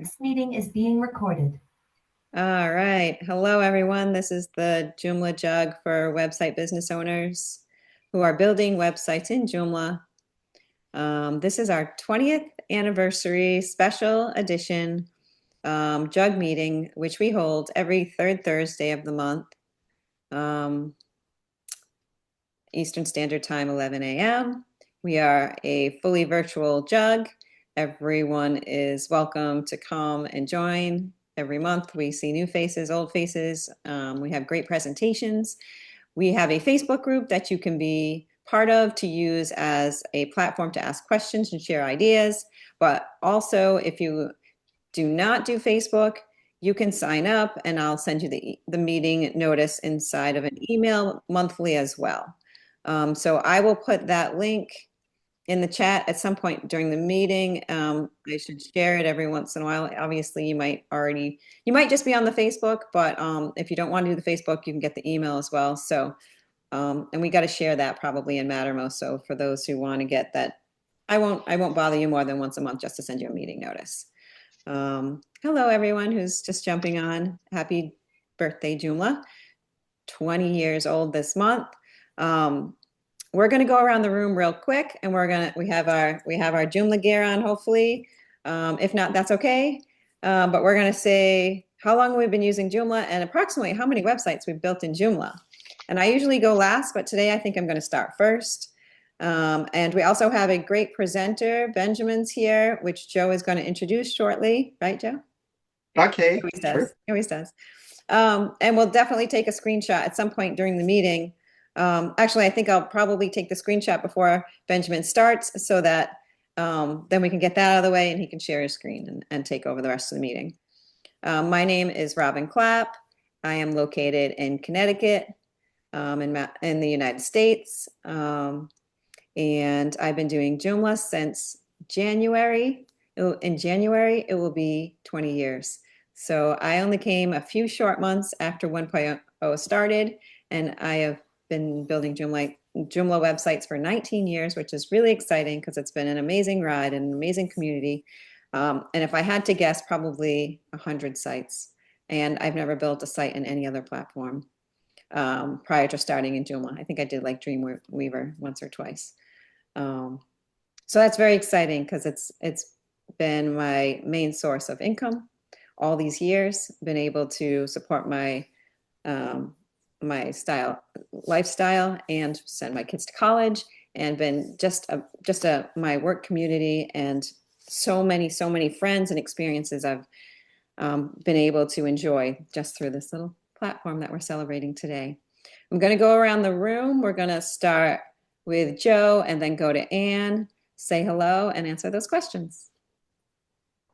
This meeting is being recorded. All right. Hello, everyone. This is the Joomla JUG for website business owners who are building websites in Joomla. This is our 20th anniversary special edition JUG meeting, which we hold every third Thursday of the month, Eastern Standard Time, 11 a.m. We are a fully virtual JUG. Everyone is welcome to come and join. Every month we see new faces, old faces. We have great presentations. We have a Facebook group that you can be part of to use as a platform to ask questions and share ideas. But also, if you do not do Facebook, you can sign up and I'll send you the meeting notice inside of an email monthly as well. So I will put that link in the chat at some point during the meeting. I should share it every once in a while. Obviously, you might just be on the Facebook, but if you don't want to do the Facebook, you can get the email as well. So, and we got to share that probably in Mattermost. So for those who want to get that, I won't bother you more than once a month just to send you a meeting notice. Hello, everyone who's just jumping on. Happy birthday, Joomla. 20 years old this month. We're going to go around the room real quick, and we have our Joomla gear on, hopefully. If not, that's okay. But we're going to say how long we've been using Joomla and approximately how many websites we've built in Joomla. And I usually go last, but today I think I'm going to start first. And we also have a great presenter, Benjamin's here, which Joe is going to introduce shortly. Right, Joe? Okay, He always does. sure. He always does. And we'll definitely take a screenshot at some point during the meeting. Actually, I think I'll probably take the screenshot before Benjamin starts so that then we can get that out of the way and he can share his screen and take over the rest of the meeting. My name is Robin Clapp. I am located in Connecticut, in the United States. And I've been doing Joomla since January. In January, it will be 20 years. So I only came a few short months after 1.0 started, and I have been building Joomla websites for 19 years, which is really exciting because it's been an amazing ride and an amazing community. And if I had to guess, probably 100 sites. And I've never built a site in any other platform prior to starting in Joomla. I think I did like Dreamweaver once or twice. So that's very exciting because it's been my main source of income all these years. Been able to support my my lifestyle and send my kids to college, and been just my work community and so many friends and experiences I've been able to enjoy just through this little platform that we're celebrating today. I'm going to go around the room. We're going to start with Joe and then go to Anne, say hello and answer those questions.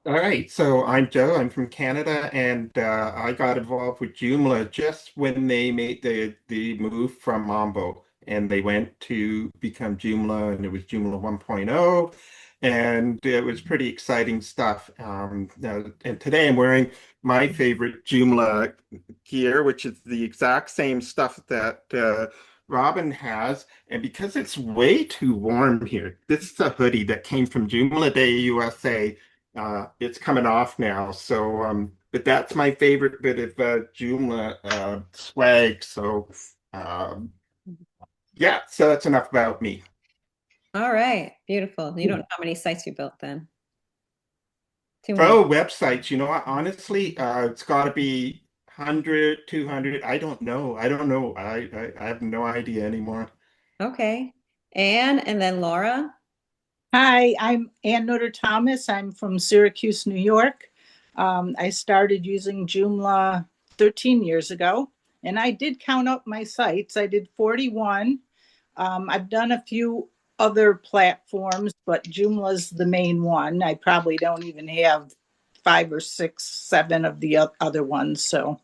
All right, so I'm Joe. I'm from Canada, and I got involved with Joomla just when they made the move from Mambo, and they went to become Joomla, and it was Joomla 1.0, and it was pretty exciting stuff. And today I'm wearing my favorite Joomla gear, which is the exact same stuff that Robin has. And because it's way too warm here, this is a hoodie that came from Joomla Day USA. It's coming off now, so but that's my favorite bit of Joomla swag. So um, yeah, so that's enough about me. All right, beautiful. You don't know how many sites you built then? Too many. Oh, websites, you know what? Honestly, it's got to be 100, 200. I don't know. I don't know. I have no idea anymore. Okay. Anne and then Laura. Hi, I'm Ann Nutter Thomas. I'm from Syracuse, New York. I started using Joomla 13 years ago, and I did count up my sites. I did 41. I've done a few other platforms, but Joomla's the main one. I probably don't even have 5 or 6, 7 of the other ones. So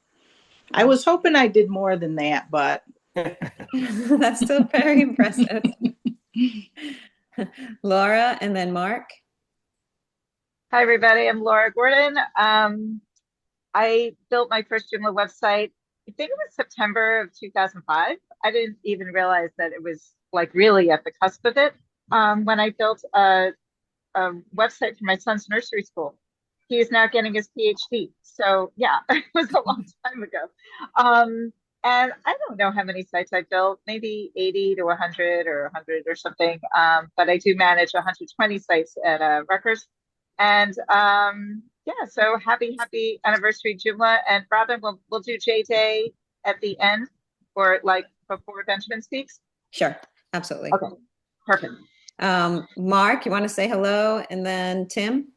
I was hoping I did more than that, but That's still very impressive. Laura and then Mark. Hi, everybody. I'm Laura Gordon. I built my first Joomla website, I think it was September of 2005. I didn't even realize that it was like really at the cusp of it when I built a website for my son's nursery school. He's now getting his PhD. So yeah, it was a long time ago. And I don't know how many sites I built, maybe 80 to 100 or 100 or something. But I do manage 120 sites at Rutgers. And yeah, so happy anniversary, Joomla. And Robin, we'll do J Day at the end or like before Benjamin speaks. Sure, absolutely. Okay, perfect. Mark, you want to say hello? And then Tim?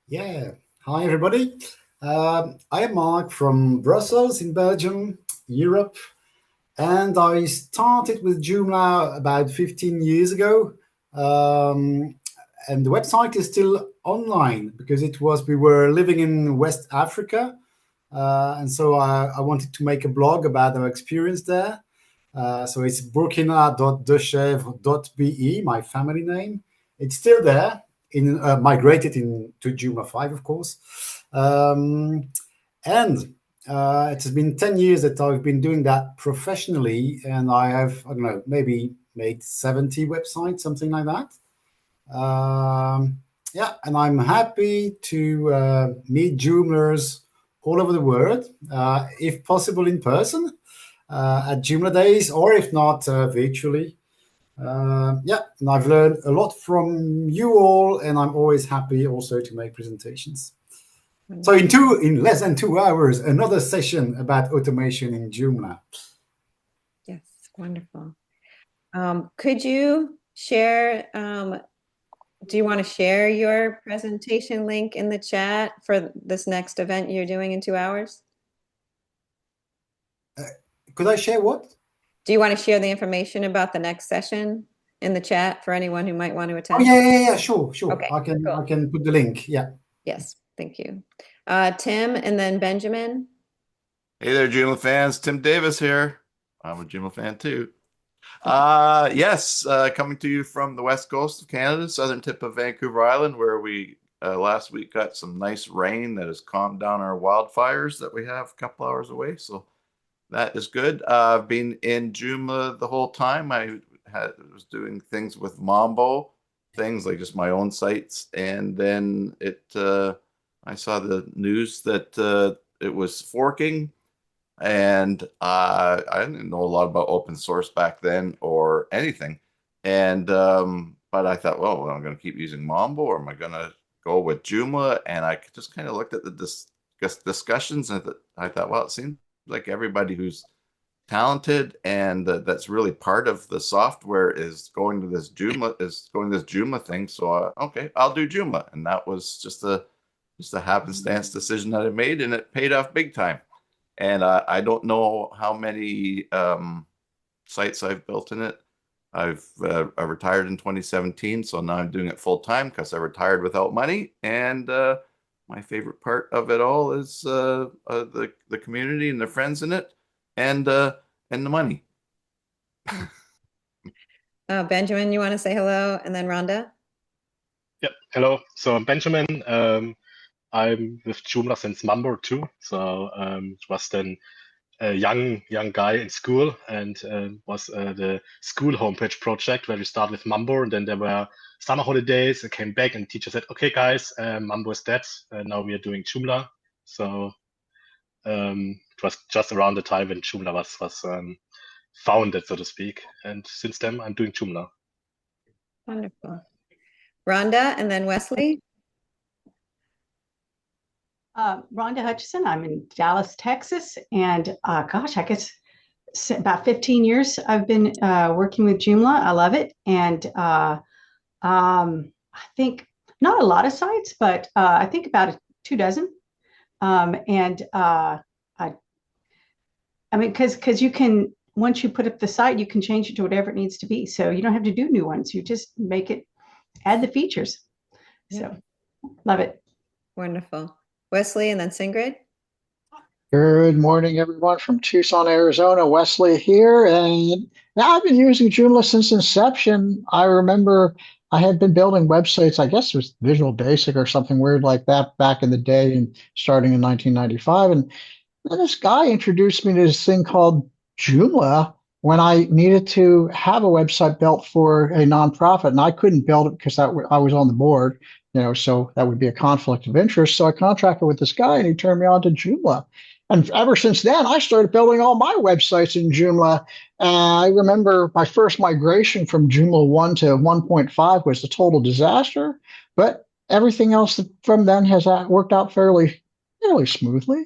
Yeah. Hi, everybody. I am Mark from Brussels in Belgium, Europe. And I started with Joomla about 15 years ago. And the website is still online because we were living in West Africa. And so I wanted to make a blog about our experience there. So it's burkina.dechèvre.be, my family name. It's still there, migrated to Joomla 5, of course. And it has been 10 years that I've been doing that professionally, and I have, I don't know, maybe made 70 websites, something like that. Yeah, and I'm happy to meet Joomlers all over the world, if possible in person at Joomla Days, or if not, virtually. Yeah, and I've learned a lot from you all, and I'm always happy also to make presentations. So in less than 2 hours, another session about automation in Joomla. Yes, wonderful. Could you share, do you want to share your presentation link in the chat for this next event you're doing in 2 hours? Could I share what? Do you want to share the information about the next session in the chat for anyone who might want to attend? Oh, yeah, sure. Okay, I can cool. I can put the link. Yeah. Yes, thank you. Tim and then Benjamin. Hey there, Joomla fans. Tim Davis here. I'm a Joomla fan too. Yes, coming to you from the west coast of Canada, southern tip of Vancouver Island, where we last week got some nice rain that has calmed down our wildfires that we have a couple hours away. So that is good. I've been in Joomla the whole time. I was doing things with Mambo, things like just my own sites, and then I saw the news that it was forking. And I didn't know a lot about open source back then or anything. And but I thought, well, I'm going to keep using Mambo, or am I going to go with Joomla? And I just kind of looked at the discussions, and I thought, well, it seems like everybody who's talented and that's really part of the software is going to this Joomla thing. So okay, I'll do Joomla, and that was just a happenstance decision that I made, and it paid off big time. And I don't know how many sites I've built in it. I retired in 2017, so now I'm doing it full time because I retired without money. And my favorite part of it all is the community and the friends in it, and the money. Benjamin, you want to say hello, and then Rhonda? Yep. Hello. So I'm Benjamin. I'm with Joomla since Mambo too. So was then a young guy in school, and was the school homepage project where we started with Mambo, and then there were summer holidays. I came back, and the teacher said, "Okay, guys, Mambo is dead. Now we are doing Joomla." So it was just around the time when Joomla was founded, so to speak. And since then, I'm doing Joomla. Wonderful. Rhonda, and then Wesley. Rhonda Hutchison. I'm in Dallas, Texas, and gosh, I guess about 15 years I've been working with Joomla. I love it, and I think not a lot of sites, but I think about 24. I mean, because you can, once you put up the site, you can change it to whatever it needs to be. So you don't have to do new ones. You just make it, add the features. So love it. Wonderful. Wesley, and then Singrid. Good morning, everyone, from Tucson, Arizona. Wesley here, and now I've been using Joomla since inception. I remember I had been building websites, I guess it was Visual Basic or something weird like that back in the day, and starting in 1995. And then this guy introduced me to this thing called Joomla when I needed to have a website built for a nonprofit, and I couldn't build it because I was on the board. so that would be a conflict of interest. So I contracted with this guy and he turned me on to Joomla. And ever since then, I started building all my websites in Joomla. I remember my first migration from Joomla 1 to 1.5 was a total disaster, but everything else from then has worked out fairly smoothly.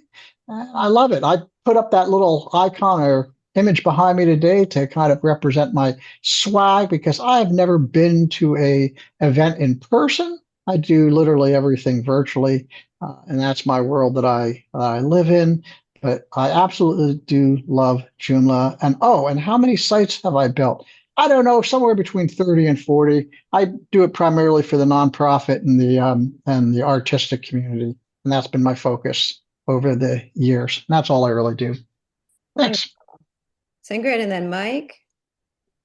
I love it. I put up that little icon or image behind me today to kind of represent my swag because I have never been to a event in person. I do literally everything virtually, and that's my world that I live in. But I absolutely do love Joomla. And how many sites have I built? I don't know, somewhere between 30 and 40. I do it primarily for the nonprofit and the artistic community, and that's been my focus over the years. And that's all I really do. Thanks. Sigrid, and then Mike.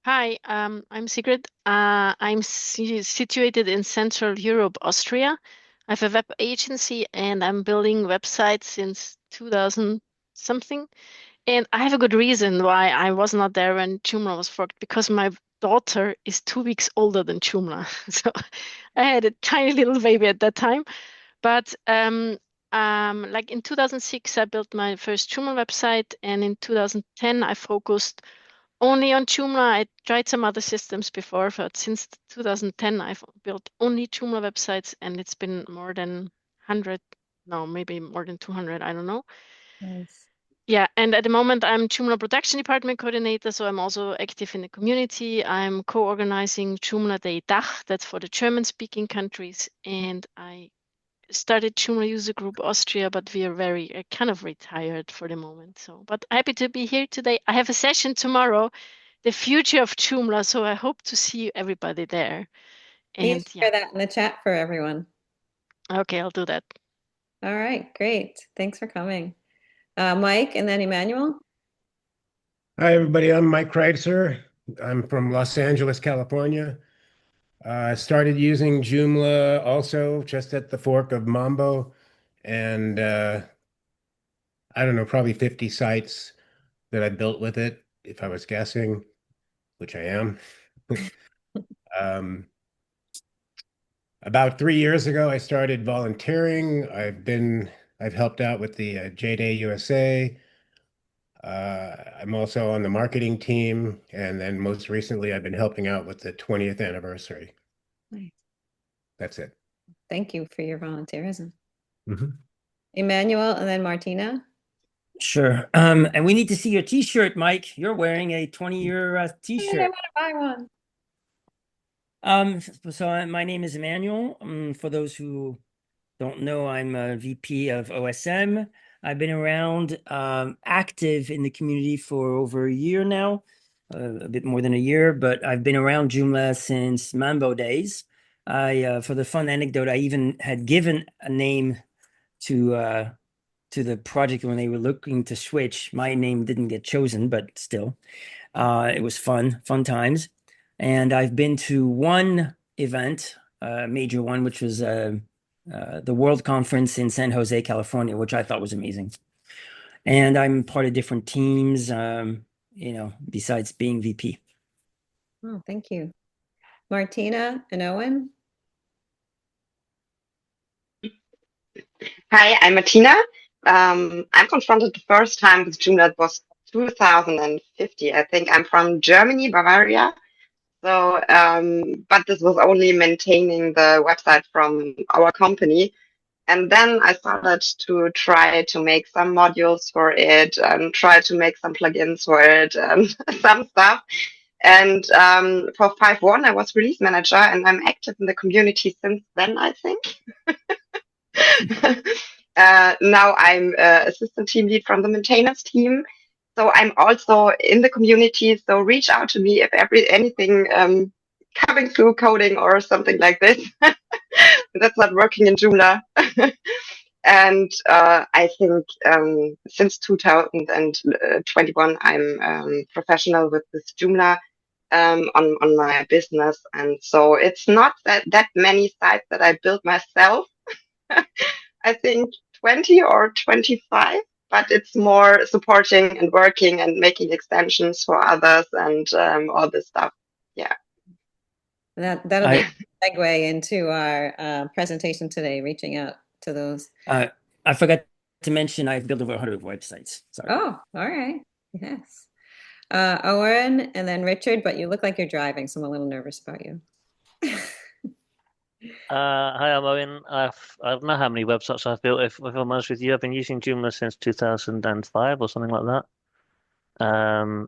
Hi, I'm Sigrid. I'm situated in Central Europe, Austria. I have a web agency and I'm building websites since 2000 something. And I have a good reason why I was not there when Joomla was forked, because my daughter is 2 weeks older than Joomla. So I had a tiny little baby at that time. But like in 2006, I built my first Joomla website, and in 2010, I focused only on Joomla. I tried some other systems before, but since 2010, I've built only Joomla websites, and it's been more than 100, no, maybe more than 200, I don't know. Nice. Yeah, and at the moment, I'm Joomla Production Department Coordinator, so I'm also active in the community. I'm co-organizing Joomla Day DACH, that's for the German-speaking countries, and I started Joomla User Group Austria, but we are very kind of retired for the moment. So, but happy to be here today. I have a session tomorrow, the future of Joomla. So I hope to see everybody there. And Please share that in the chat for everyone. Okay, I'll do that. All right, great. Thanks for coming. Mike, and then Emmanuel. Hi, everybody. I'm Mike Kreitzer. I'm from Los Angeles, California. I started using Joomla also just at the fork of Mambo, and I don't know, probably 50 sites that I built with it, if I was guessing, which I am. About 3 years ago, I started volunteering. I've helped out with the J-Day USA. I'm also on the marketing team, and then most recently, I've been helping out with the 20th anniversary. Nice. That's it. Thank you for your volunteerism. Mm-hmm. Emmanuel, and then Martina. Sure. And we need to see your T-shirt, Mike. You're wearing a 20-year T-shirt. I want to buy one. So my name is Emmanuel. For those who don't know, I'm a VP of OSM. I've been around, active in the community for over a year now, a bit more than a year, but I've been around Joomla since Mambo days. For the fun anecdote, I even had given a name to the project when they were looking to switch. My name didn't get chosen, but still, it was fun times. And I've been to one event, major one, which was the World Conference in San Jose, California, which I thought was amazing. And I'm part of different teams, besides being VP. Oh, thank you. Martina and Owen. Hi, I'm Martina. I'm confronted the first time with Joomla. It was 2050. I think I'm from Germany, Bavaria. So, but this was only maintaining the website from our company. And then I started to try to make some modules for it and try to make some plugins for it and some stuff. And for 5.1, I was release manager and I'm active in the community since then, I think. Now I'm assistant team lead from the maintenance team. So I'm also in the community. So reach out to me if anything coming through coding or something like this. That's not working in Joomla. And I think since 2021, I'm professional with this Joomla on my business. And so it's not that many sites that I built myself. I think 20 or 25, but it's more supporting and working and making extensions for others and all this stuff. Yeah. That'll be a segue into our presentation today, reaching out to those. I forgot to mention I've built over 100 websites. Sorry. Oh, all right. Yes. Owen and then Richard, but you look like you're driving, so I'm a little nervous about you. Hi, I'm Owen. I don't know how many websites I've built. If I'm honest with you, I've been using Joomla since 2005 or something like that.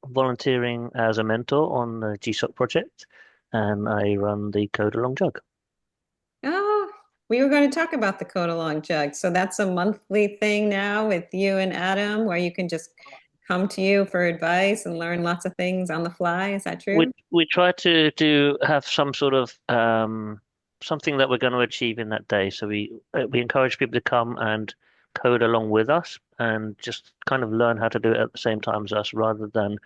Volunteering as a mentor on the GSOC project, and I run the Code Along JUG. Oh, we were going to talk about the Code Along JUG. So that's a monthly thing now with you and Adam, where you can just come to you for advice and learn lots of things on the fly. Is that true? We try to have some sort of something that we're going to achieve in that day. So we encourage people to come and code along with us and just kind of learn how to do it at the same time as us, rather than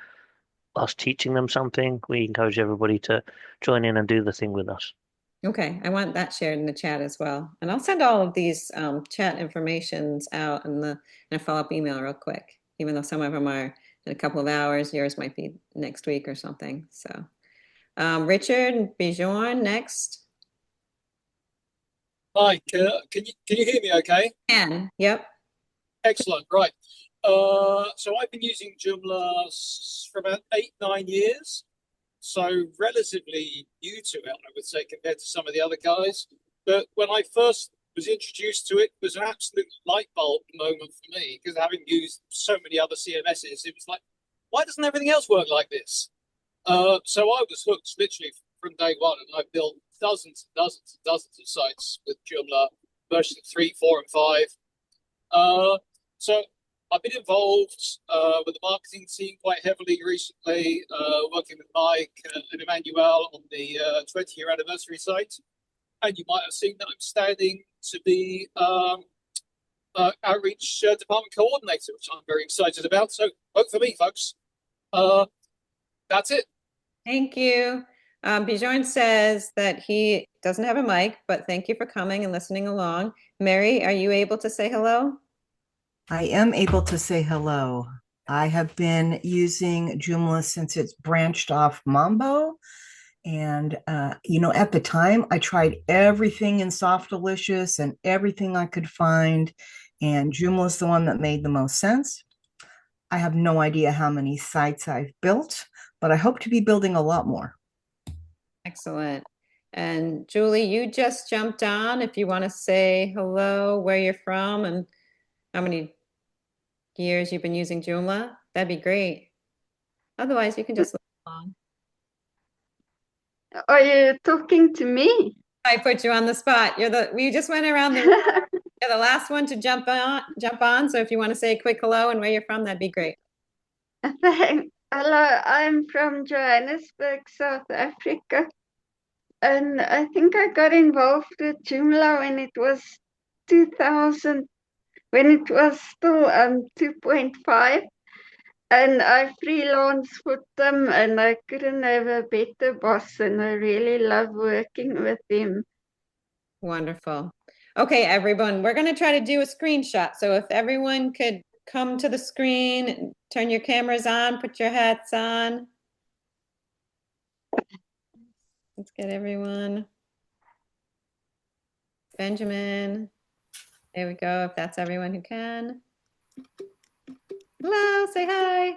us teaching them something. We encourage everybody to join in and do the thing with us. Okay, I want that shared in the chat as well. And I'll send all of these chat informations out in a follow-up email real quick, even though some of them are in a couple of hours. Yours might be next week or something. So Richard Bijon next. Hi, can you hear me okay? Can, yep. Excellent, right. So I've been using Joomla for about 8-9 years. So relatively new to it, I would say, compared to some of the other guys. But when I first was introduced to it, it was an absolute light bulb moment for me, because having used so many other CMSs, it was like, why doesn't everything else work like this? So I was hooked literally from day one, and I've built dozens and dozens and dozens of sites with Joomla, version 3, 4, and 5. So I've been involved with the marketing team quite heavily recently, working with Mike and Emmanuel on the 20-year anniversary site. And you might have seen that I'm standing to be outreach department coordinator, which I'm very excited about. So vote for me, folks. That's it. Thank you. Bijon says that he doesn't have a mic, but thank you for coming and listening along. Mary, are you able to say hello? I am able to say hello. I have been using Joomla since it's branched off Mambo. And, at the time, I tried everything in Softalicious and everything I could find. And Joomla is the one that made the most sense. I have no idea how many sites I've built, but I hope to be building a lot more. Excellent. And Julie, you just jumped on. If you want to say hello, where you're from, and how many years you've been using Joomla, that'd be great. Otherwise, you can just listen along. Are you talking to me? I put you on the spot. We just went around the room. You're the last one to jump on. So if you want to say a quick hello and where you're from, that'd be great. Thanks. Hello, I'm from Johannesburg, South Africa. And I think I got involved with Joomla when it was 2000, when it was still 2.5. And I freelanced for them, and I couldn't have a better boss, and I really love working with him. Wonderful. Okay, everyone, we're going to try to do a screenshot. So if everyone could come to the screen, turn your cameras on, put your hats on. Let's get everyone. Benjamin. There we go, if that's everyone who can. Hello, say hi.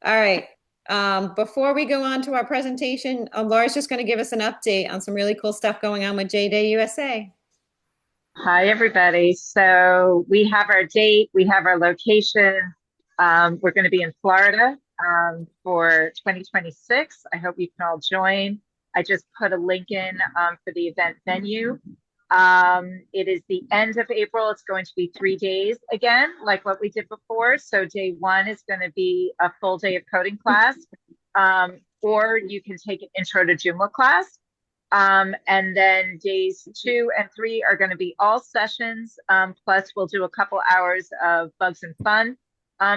All right. Before we go on to our presentation, Laura's just going to give us an update on some really cool stuff going on with J-Day USA. Hi, everybody. So we have our date, we have our location. We're going to be in Florida for 2026. I hope you can all join. I just put a link in for the event venue. It is the end of April. It's going to be 3 days again, like what we did before. So day 1 is going to be a full day of coding class, or you can take an intro to Joomla class. And then days 2 and 3 are going to be all sessions. Plus we'll do a couple hours of bugs and fun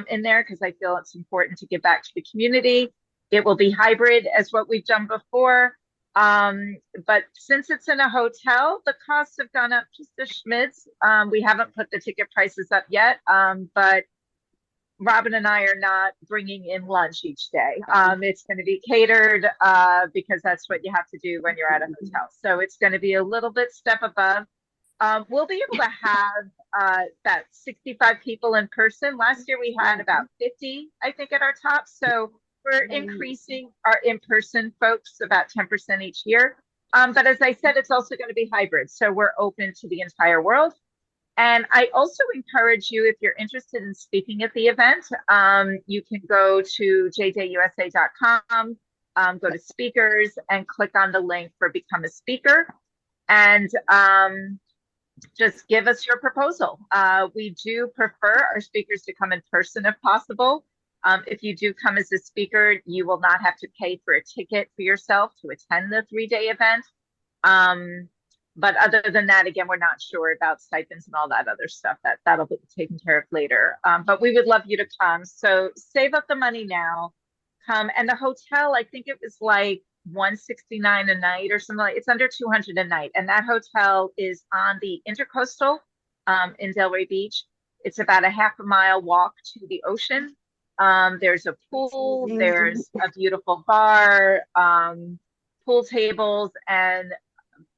in there, because I feel it's important to give back to the community. It will be hybrid as what we've done before. But since it's in a hotel, the costs have gone up just a schmitz. We haven't put the ticket prices up yet, but Robin and I are not bringing in lunch each day. It's going to be catered because that's what you have to do when you're at a hotel. So it's going to be a little bit step above. We'll be able to have about 65 people in person. Last year we had about 50, I think, at our top. So we're increasing our in-person folks about 10% each year. But as I said, it's also going to be hybrid. So we're open to the entire world. And I also encourage you, if you're interested in speaking at the event, you can go to jjusa.com, go to speakers, and click on the link for Become a Speaker. And just give us your proposal. We do prefer our speakers to come in person if possible. If you do come as a speaker, you will not have to pay for a ticket for yourself to attend the 3-day event. But other than that, again, we're not sure about stipends and all that other stuff. That'll be taken care of later. But we would love you to come. So save up the money now. Come. And the hotel, I think it was like $169 a night or something. It's under $200 a night. And that hotel is on the Intercoastal in Delray Beach. It's about a half a mile walk to the ocean. There's a pool. There's a beautiful bar, pool tables, and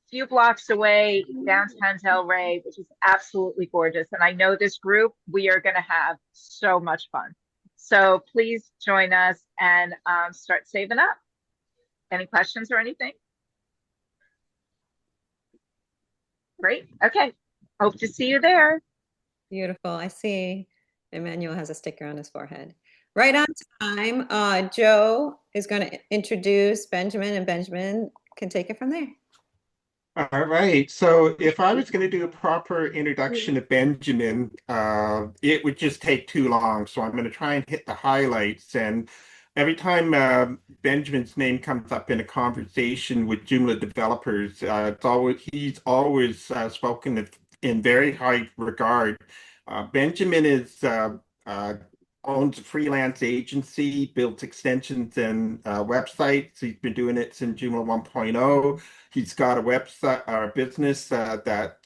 few blocks away, downtown Delray, which is absolutely gorgeous. And I know this group, we are going to have so much fun. So please join us and start saving up. Any questions or anything? Great. Okay. Hope to see you there. Beautiful. I see Emmanuel has a sticker on his forehead. Right on time. Joe is going to introduce Benjamin, and Benjamin can take it from there. All right. So if I was going to do a proper introduction of Benjamin, it would just take too long. So I'm going to try and hit the highlights. And every time Benjamin's name comes up in a conversation with Joomla developers, he's always spoken in very high regard. Benjamin owns a freelance agency, builds extensions and websites. He's been doing it since Joomla 1.0. He's got a website or a business that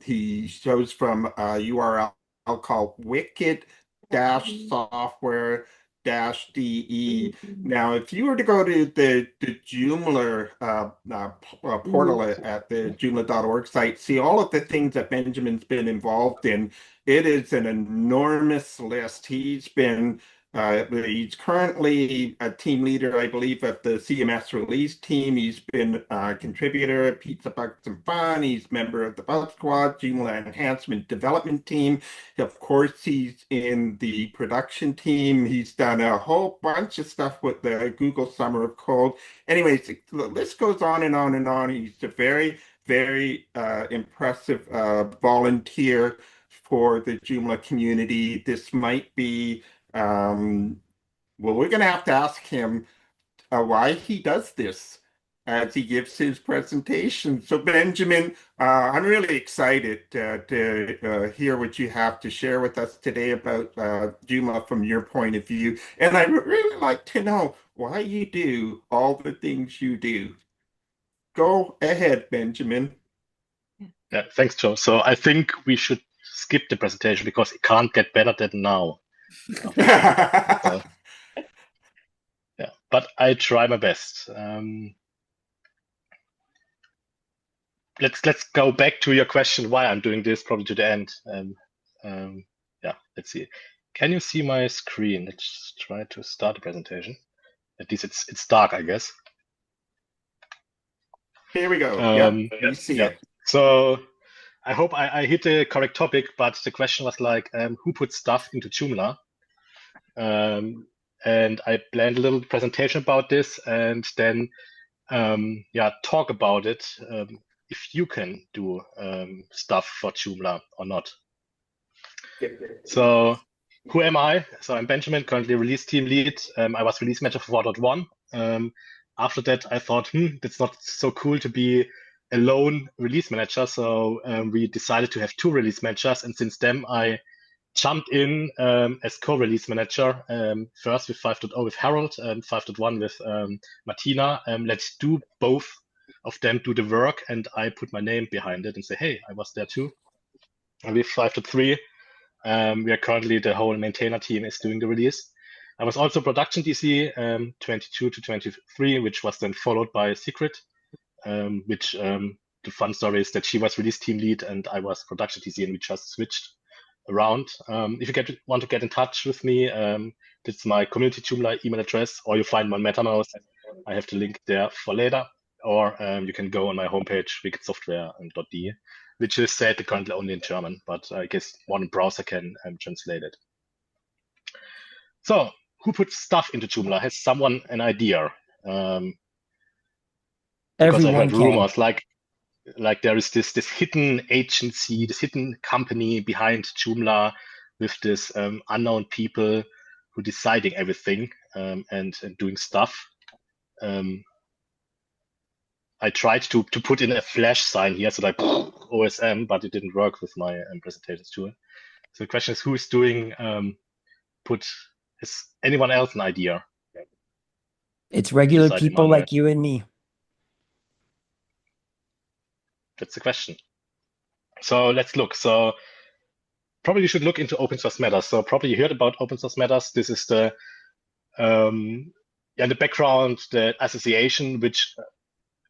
he shows from a URL called wicked-software-de. Now, if you were to go to the Joomla portal at the joomla.org site, see all of the things that Benjamin's been involved in. It is an enormous list. He's currently a team leader, I believe, of the CMS release team. He's been a contributor at Pizza Bugs and Fun. He's a member of the Bug Squad, Joomla Enhancement Development Team. Of course, he's in the production team. He's done a whole bunch of stuff with the Google Summer of Code. Anyways, the list goes on and on and on. He's a very, very impressive volunteer for the Joomla community. This might be well, we're going to have to ask him why he does this as he gives his presentation. So, Benjamin, I'm really excited to hear what you have to share with us today about Joomla from your point of view. And I'd really like to know why you do all the things you do. Go ahead, Benjamin. Yeah, thanks, Joe. So I think we should skip the presentation because it can't get better than now. Yeah, but I try my best. Let's go back to your question why I'm doing this, probably to the end. Yeah, let's see. Can you see my screen? Let's try to start the presentation. At least it's dark, I guess. Here we go. Yeah, we see it. So I hope I hit the correct topic, but the question was like, who puts stuff into Joomla? And I planned a little presentation about this, and then talk about it. If you can do stuff for Joomla or not. So who am I? So I'm Benjamin, currently release team lead. I was release manager for 4.1. After that, I thought, it's not so cool to be a lone release manager. So we decided to have 2 release managers. And since then, I jumped in as co-release manager, first with 5.0 with Harold and 5.1 with Martina. Let's do both of them do the work, and I put my name behind it and say, hey, I was there too. And with 5.3, We are currently, the whole maintainer team is doing the release. I was also production DC 22 to 23, which was then followed by Secret, which the fun story is that she was release team lead and I was production DC, and we just switched around. If you want to get in touch with me, that's my community Joomla email address, or you find my MetaMouse. I have the link there for later, or you can go on my homepage, wickedsoftware.de, which is said currently only in German, but I guess one browser can translate it. So, who puts stuff into Joomla? Has someone an idea? Because I Everyone heard can. rumors like there is this hidden agency, this hidden company behind Joomla with this unknown people who deciding everything and doing stuff. I tried to put in a flash sign here, so like OSM, but it didn't work with my presentations tool. So the question is, who is doing is anyone else an idea? It's regular Besides people Manuel. like you and me. That's the question. So let's look. So probably you should look into open source matters. So probably you heard about open source matters. This is the in the background, the association which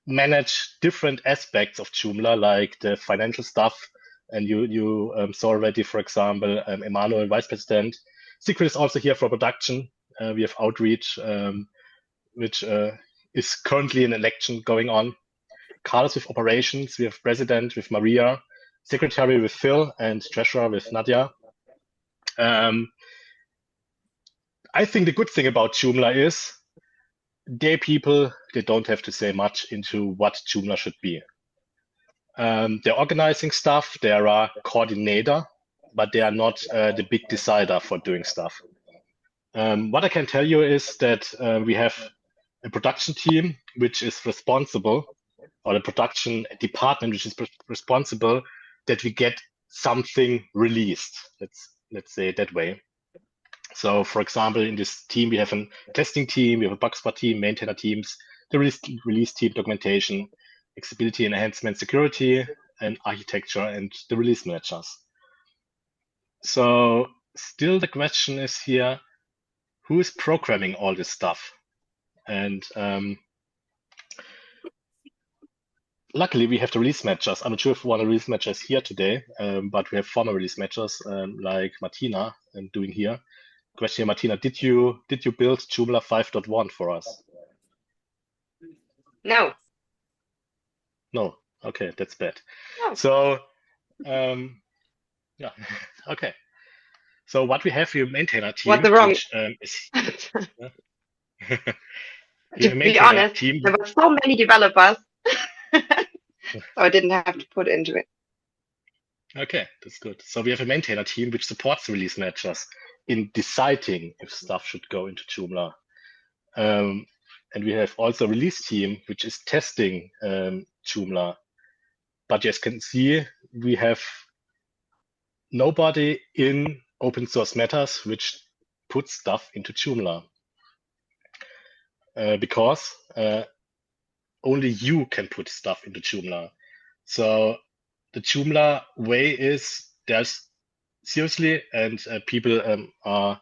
manage different aspects of Joomla, like the financial stuff. And you saw already, for example, Emmanuel, vice president. Secret is also here for production. We have outreach, which is currently an election going on. Carlos with operations. We have president with Maria, secretary with Phil, and treasurer with Nadia. I think the good thing about Joomla is they don't have to say much into what Joomla should be. They're organizing stuff, they are a coordinator, but they are not the big decider for doing stuff. What I can tell you is that we have a production team which is responsible, or a production department which is responsible that we get something released. Let's say it that way. So, for example, in this team, we have a testing team, we have a bug spot team, maintainer teams, the release team, documentation, accessibility enhancement, security, and architecture, and the release managers. So still the question is here, who is programming all this stuff? And luckily, we have the release managers. I'm not sure if one of the release managers here today, but we have former release managers like Martina doing here. Question, Martina, did you build Joomla 5.1 for us? No. No. Okay, that's bad. No. So, yeah, okay. So what we have here, maintainer team, What the wrong? which is To be honest, there were so many developers, so I didn't have to put into it. Okay, that's good. So we have a maintainer team which supports release managers in deciding if stuff should go into Joomla. And we have also a release team which is testing Joomla. But as you can see, we have nobody in open source matters which puts stuff into Joomla. Because only you can put stuff into Joomla. So the Joomla way is there's seriously, and people are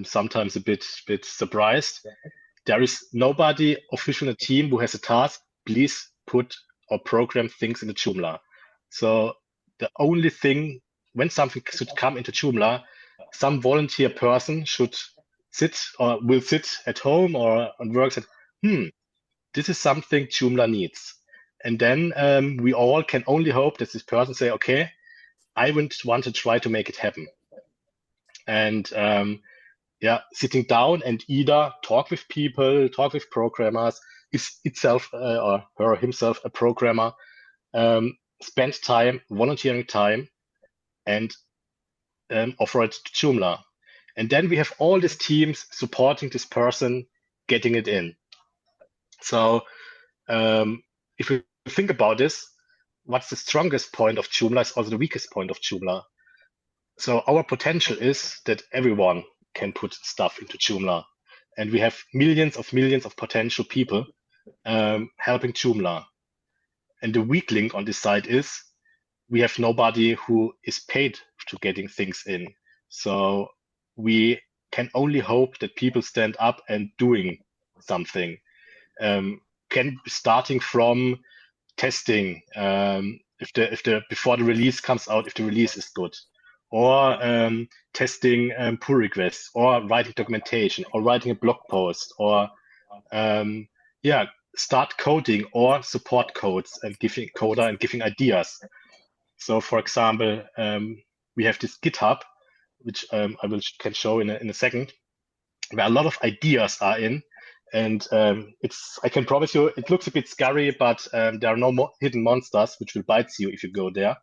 sometimes a bit surprised. There is nobody official in the team who has a task. Please put or program things into Joomla. So the only thing when something should come into Joomla, some volunteer person should sit or will sit at home or on work and this is something Joomla needs. And then we all can only hope that this person say, okay, I would want to try to make it happen. And sitting down and either talk with people, talk with programmers, is itself or her himself a programmer, spend time, volunteering time, and offer it to Joomla. And then we have all these teams supporting this person getting it in. So if we think about this, what's the strongest point of Joomla is also the weakest point of Joomla. So our potential is that everyone can put stuff into Joomla. And we have millions of potential people helping Joomla. And the weak link on this side is we have nobody who is paid to getting things in. So we can only hope that people stand up and doing something. Starting from testing, if the before the release comes out, if the release is good, or testing pull requests, or writing documentation, or writing a blog post, or start coding or support codes and giving ideas. So, for example, we have this GitHub, which I can show in a second, where a lot of ideas are in. And I can promise you, it looks a bit scary, but there are no hidden monsters which will bite you if you go there.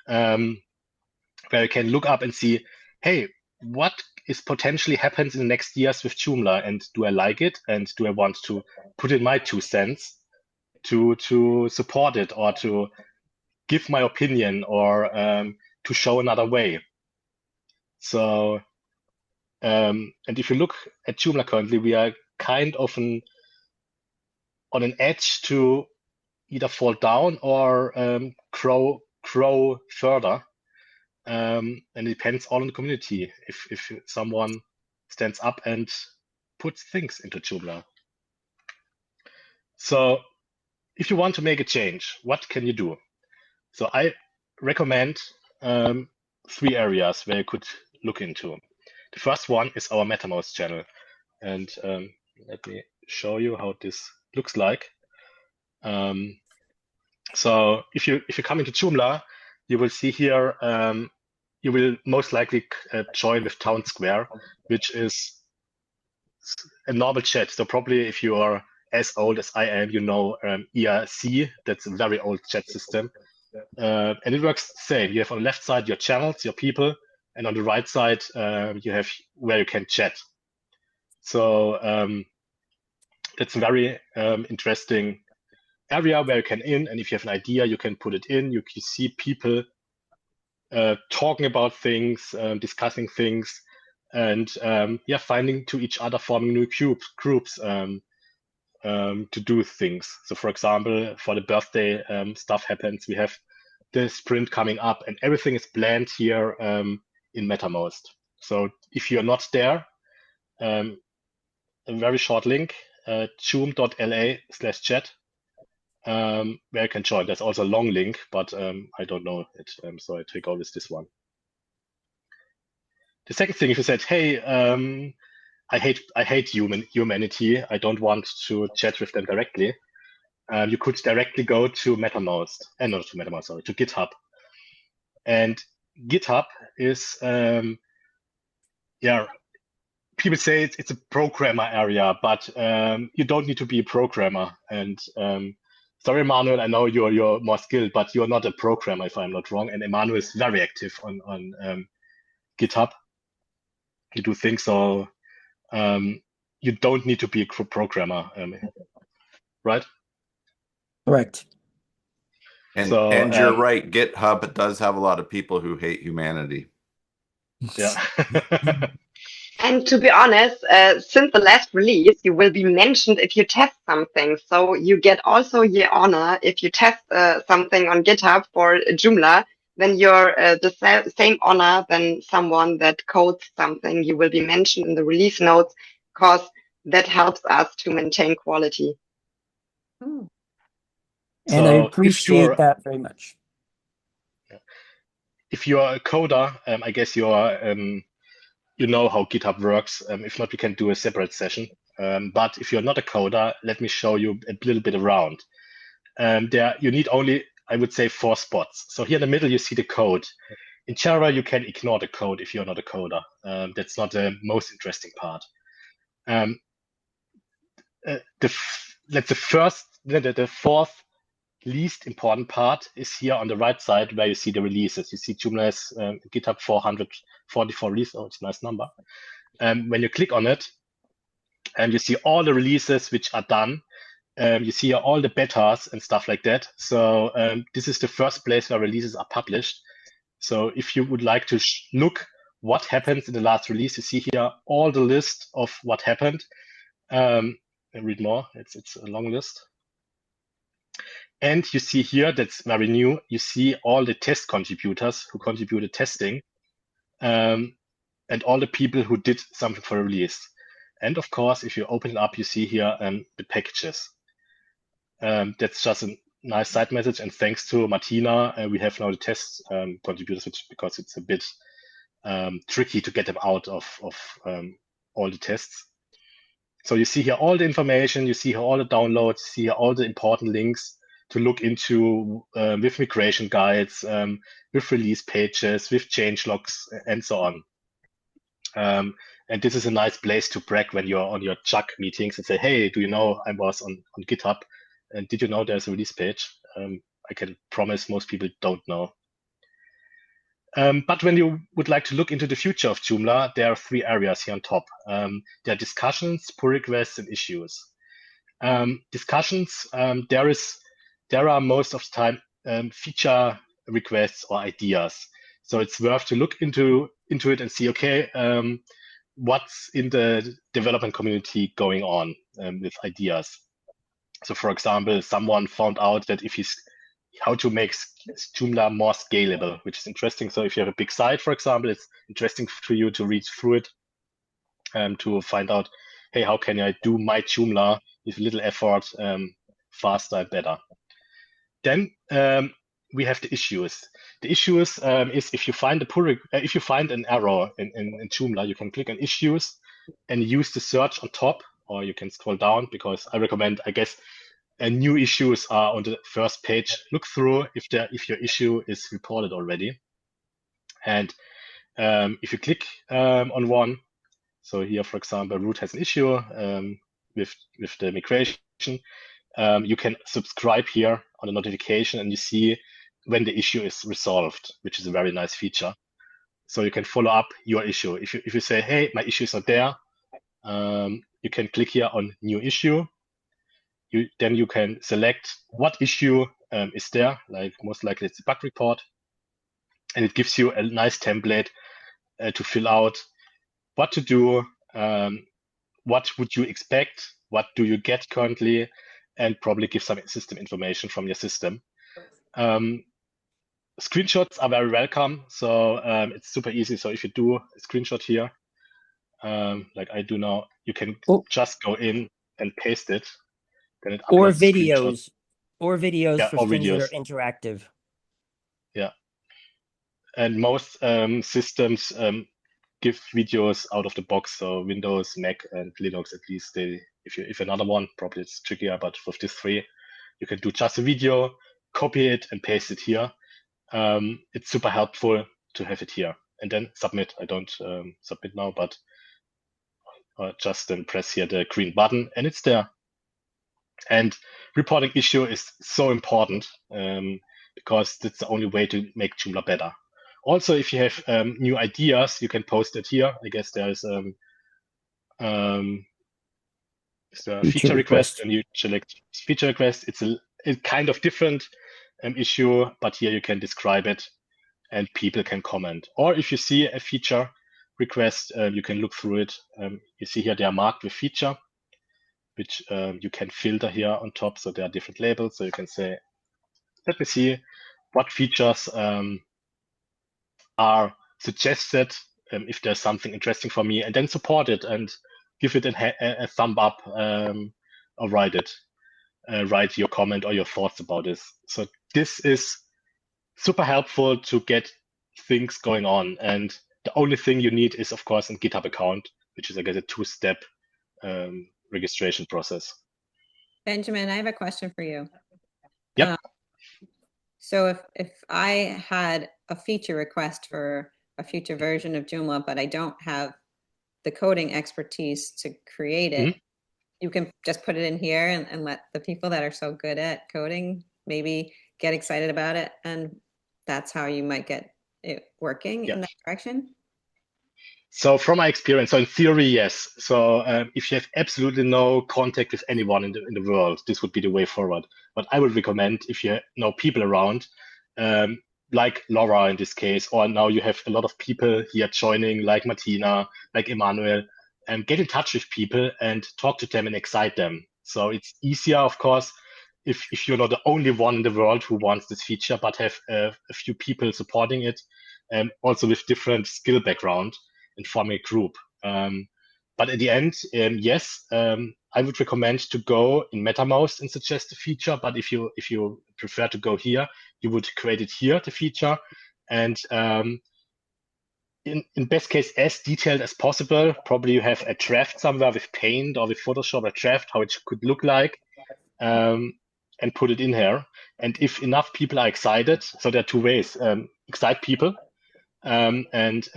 Where you can look up and see, hey, what is potentially happens in the next years with Joomla, and do I like it, and do I want to put in my 2 cents to support it, or to give my opinion, or to show another way. So, and if you look at Joomla currently, we are kind of on an edge to either fall down or grow further. And it depends all on the community. If someone stands up and puts things into Joomla. So if you want to make a change, what can you do? So I recommend 3 areas where you could look into. The first one is our MetaMouse channel. And let me show you how this looks like. So if you come into Joomla, you will see here, you will most likely join with Town Square, which is a normal chat. So probably if you are as old as I am, you know ERC, that's a very old chat system. And it works the same. You have on the left side your channels, your people, and on the right side you have where you can chat. So that's a very interesting area where you can and if you have an idea, you can put it in. You can see people talking about things, discussing things, and finding to each other, forming new groups to do things. So, for example, for the birthday stuff happens, we have the sprint coming up, and everything is planned here in MetaMost. So, if you're not there, a very short link, joom.la/chat, where you can join. There's also a long link, but I don't know it, so I take always this one. The second thing, if you said, hey, I hate humanity, I don't want to chat with them directly, you could directly go to MetaMost, not to MetaMost, sorry, to GitHub. And GitHub is, people say it's a programmer area, but you don't need to be a programmer. And sorry, Emmanuel, I know you're more skilled, but you're not a programmer, if I'm not wrong. And Emmanuel is very active on GitHub. You do things, so you don't need to be a programmer, right? Correct. And So, and you're right, GitHub does have a lot of people who hate humanity. Yeah. And to be honest, since the last release, you will be mentioned if you test something. So you get also your honor if you test something on GitHub for Joomla, then you're the same honor than someone that codes something. You will be mentioned in the release notes because that helps us to maintain quality. And I appreciate that very much. If you are a coder, I guess you are you know how GitHub works. If not, we can do a separate session. But if you're not a coder, let me show you a little bit around. There you need only, I would say, 4 spots. So here in the middle, you see the code. In general, you can ignore the code if you're not a coder. That's not the most interesting part. The fourth least important part is here on the right side where you see the releases. You see Joomla has GitHub 444 release. Oh, it's a nice number. When you click on it, you see all the releases which are done. You see all the betas and stuff like that. So this is the first place where releases are published. So if you would like to look what happens in the last release, you see here all the list of what happened. Read more. It's a long list. And you see here, that's very new, you see all the test contributors who contributed testing, and all the people who did something for release. And of course, if you open it up, you see here the packages. That's just a nice side message. And thanks to Martina, we have now the test contributors, because it's a bit tricky to get them out of all the tests. So you see here all the information, you see here all the downloads, you see here all the important links to look into with migration guides, with release pages, with change logs, and so on. And this is a nice place to brag when you're on your JUG meetings and say, hey, do you know I was on GitHub? And did you know there's a release page? I can promise most people don't know. But when you would like to look into the future of Joomla, there are 3 areas here on top. There are discussions, pull requests, and issues. Discussions, there are most of the time feature requests or ideas. So it's worth to look into it and see, okay, what's in the development community going on with ideas. So for example, someone found out that how to make Joomla more scalable, which is interesting. So if you have a big site, for example, it's interesting for you to read through it to find out, hey, how can I do my Joomla with little effort faster and better? Then we have the issues. The issues is if you find if you find an error in Joomla, you can click on issues and use the search on top, or you can scroll down, because I recommend, I guess, new issues are on the first page. Look through if your issue is reported already. And if you click on one, so here, for example, root has an issue with the migration, you can subscribe here on the notification and you see when the issue is resolved, which is a very nice feature. So you can follow up your issue. If you say, hey, my issue is not there, you can click here on new issue. Then you can select what issue is there, like most likely it's a bug report. And it gives you a nice template to fill out what to do, what would you expect, what do you get currently, and probably give some system information from your system. Screenshots are very welcome, so it's super easy. So if you do a screenshot here, like I do now, you can just go in and paste it. Then it Or uploads the screenshot. videos, or videos Yeah, for or things that videos. are interactive. Yeah, and most systems give videos out of the box. So Windows, Mac, and Linux, at least if another one, probably it's trickier, but with these 3, you can do just a video, copy it, and paste it here. It's super helpful to have it here, and then submit. I don't submit now, but just then press here the green button, and it's there. And reporting issue is so important because that's the only way to make Joomla better. Also, if you have new ideas, you can post it here. I guess there's a feature request, and you select feature request. It's a kind of different issue, but here you can describe it and people can comment. Or if you see a feature request, you can look through it. You see here they are marked with feature, which you can filter here on top. So there are different labels. So you can say, let me see what features are suggested if there's something interesting for me, and then support it and give it a thumb up or write your comment or your thoughts about this. So this is super helpful to get things going on. And the only thing you need is, of course, a GitHub account, which is, I guess, a 2-step registration process. Benjamin, I have a question for you. Yep. So if I had a feature request for a future version of Joomla, but I don't have the coding expertise to create it, you can just put it in here and let the people that are so good at coding maybe get excited about it. And that's how you might get it working in that direction. So from my experience, so in theory, yes. So if you have absolutely no contact with anyone in the world, this would be the way forward. But I would recommend, if you know people around, like Laura in this case, or now you have a lot of people here joining, like Martina, like Emmanuel, get in touch with people and talk to them and excite them. So it's easier, of course, if you're not the only one in the world who wants this feature, but have a few people supporting it, also with different skill background and forming a group. But at the end, yes, I would recommend to go in MetaMost and suggest the feature. But if you prefer to go here, you would create it here, the feature, and in best case, as detailed as possible. Probably you have a draft somewhere with Paint or with Photoshop, a draft how it could look like, and put it in here. And if enough people are excited, so there are two ways: excite people, and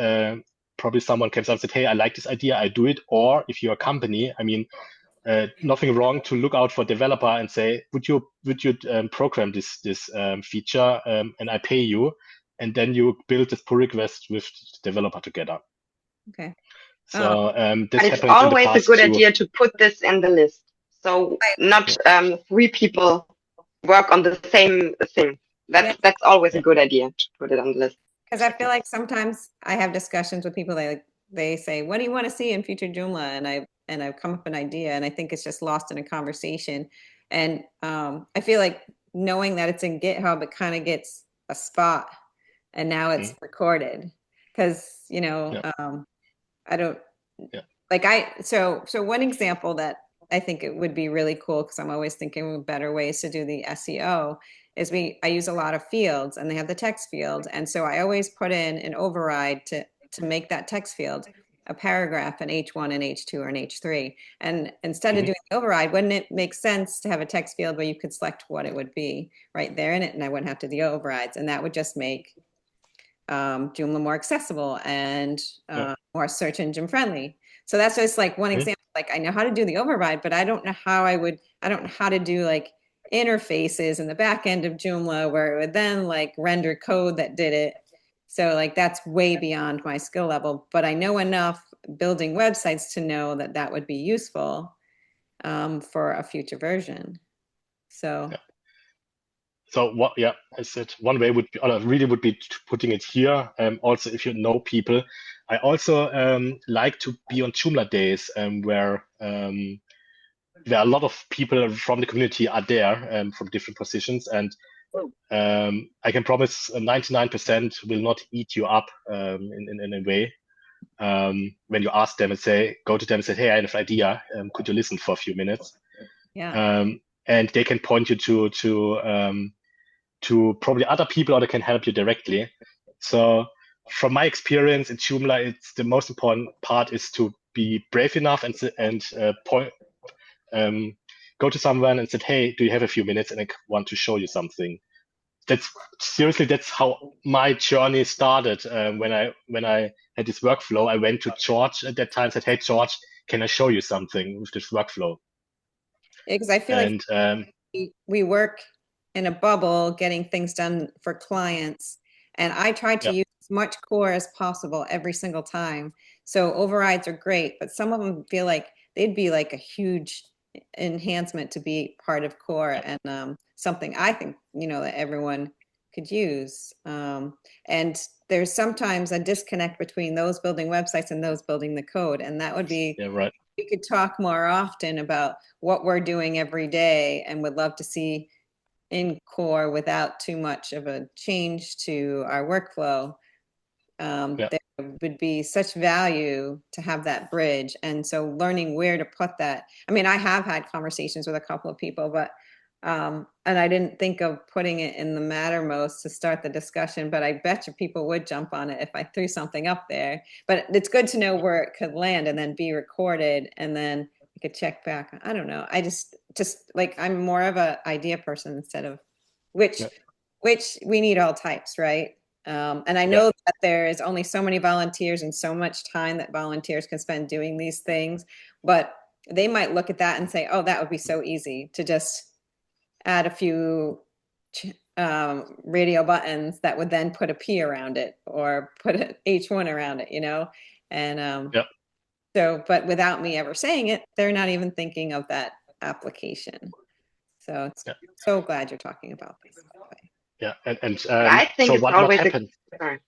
probably someone comes up and said, "Hey, I like this idea, I do it." Or if you're a company, I mean, nothing wrong to look out for a developer and say, "Would you program this feature, and I pay you," and then you build this pull request with the developer together. Okay. So this But it's happened in the always a past good too. idea to put this in the list. So not three people work on the same thing. That's always a good idea to put it on the list. Because I feel like sometimes I have discussions with people. They say, "What do you want to see in future Joomla?" And I've come up with an idea, and I think it's just lost in a conversation. And I feel like knowing that it's in GitHub, it kind of gets a spot, and now it's recorded. Because I don't like so one example that I think it would be really cool, because I'm always thinking of better ways to do the SEO, is I use a lot of fields, and they have the text field, and so I always put in an override to make that text field a paragraph in H1 and H2 or an H3. And instead of doing the override, wouldn't it make sense to have a text field where you could select what it would be right there in it, and I wouldn't have to do the overrides, and that would just make Joomla more accessible and more search engine friendly. So that's just like one example. Like, I know how to do the override, but I don't know how I don't know how to do like interfaces in the back end of Joomla where it would then like render code that did it. So like that's way beyond my skill level, but I know enough building websites to know that that would be useful for a future version. So. So what? Yeah, I said one way would be, or really would be putting it here. Also, if you know people, I also like to be on Joomla days, where a lot of people from the community are there, from different positions, and I can promise 99% will not eat you up in a way. When you ask them and go to them and say, "Hey, I have an idea. Could you listen for a few minutes?" Yeah. And they can point you to probably other people, or they can help you directly. So from my experience in Joomla, it's the most important part is to be brave enough and go to someone and say, "Hey, do you have a few minutes? And I want to show you something." That's how my journey started. When I had this workflow, I went to George at that time and said, "Hey, George, can I show you something with this workflow?" Because I feel like we work in a bubble getting things done for clients, and I try to use as much core as possible every single time. So overrides are great, but some of them feel like they'd be like a huge enhancement to be part of core, and something I think that everyone could use. And there's sometimes a disconnect between those building websites and those building the code, and that would be right. We could talk more often about what we're doing every day, and would love to see in core without too much of a change to our workflow. There would be such value to have that bridge. And so learning where to put that. I mean, I have had conversations with a couple of people, but and I didn't think of putting it in the Mattermost to start the discussion, but I bet you people would jump on it if I threw something up there. But it's good to know where it could land and then be recorded, and then you could check back. I don't know. I just like, I'm more of an idea person instead of which we need all types, right? And I know that there is only so many volunteers and so much time that volunteers can spend doing these things, but they might look at that and say, "Oh, that would be so easy to just add a few radio buttons that would then put a P around it or put an H1 around it," And so, but without me ever saying it, they're not even thinking of that application. So it's so glad you're talking about this. Yeah, and I think so it's what always happened? sorry.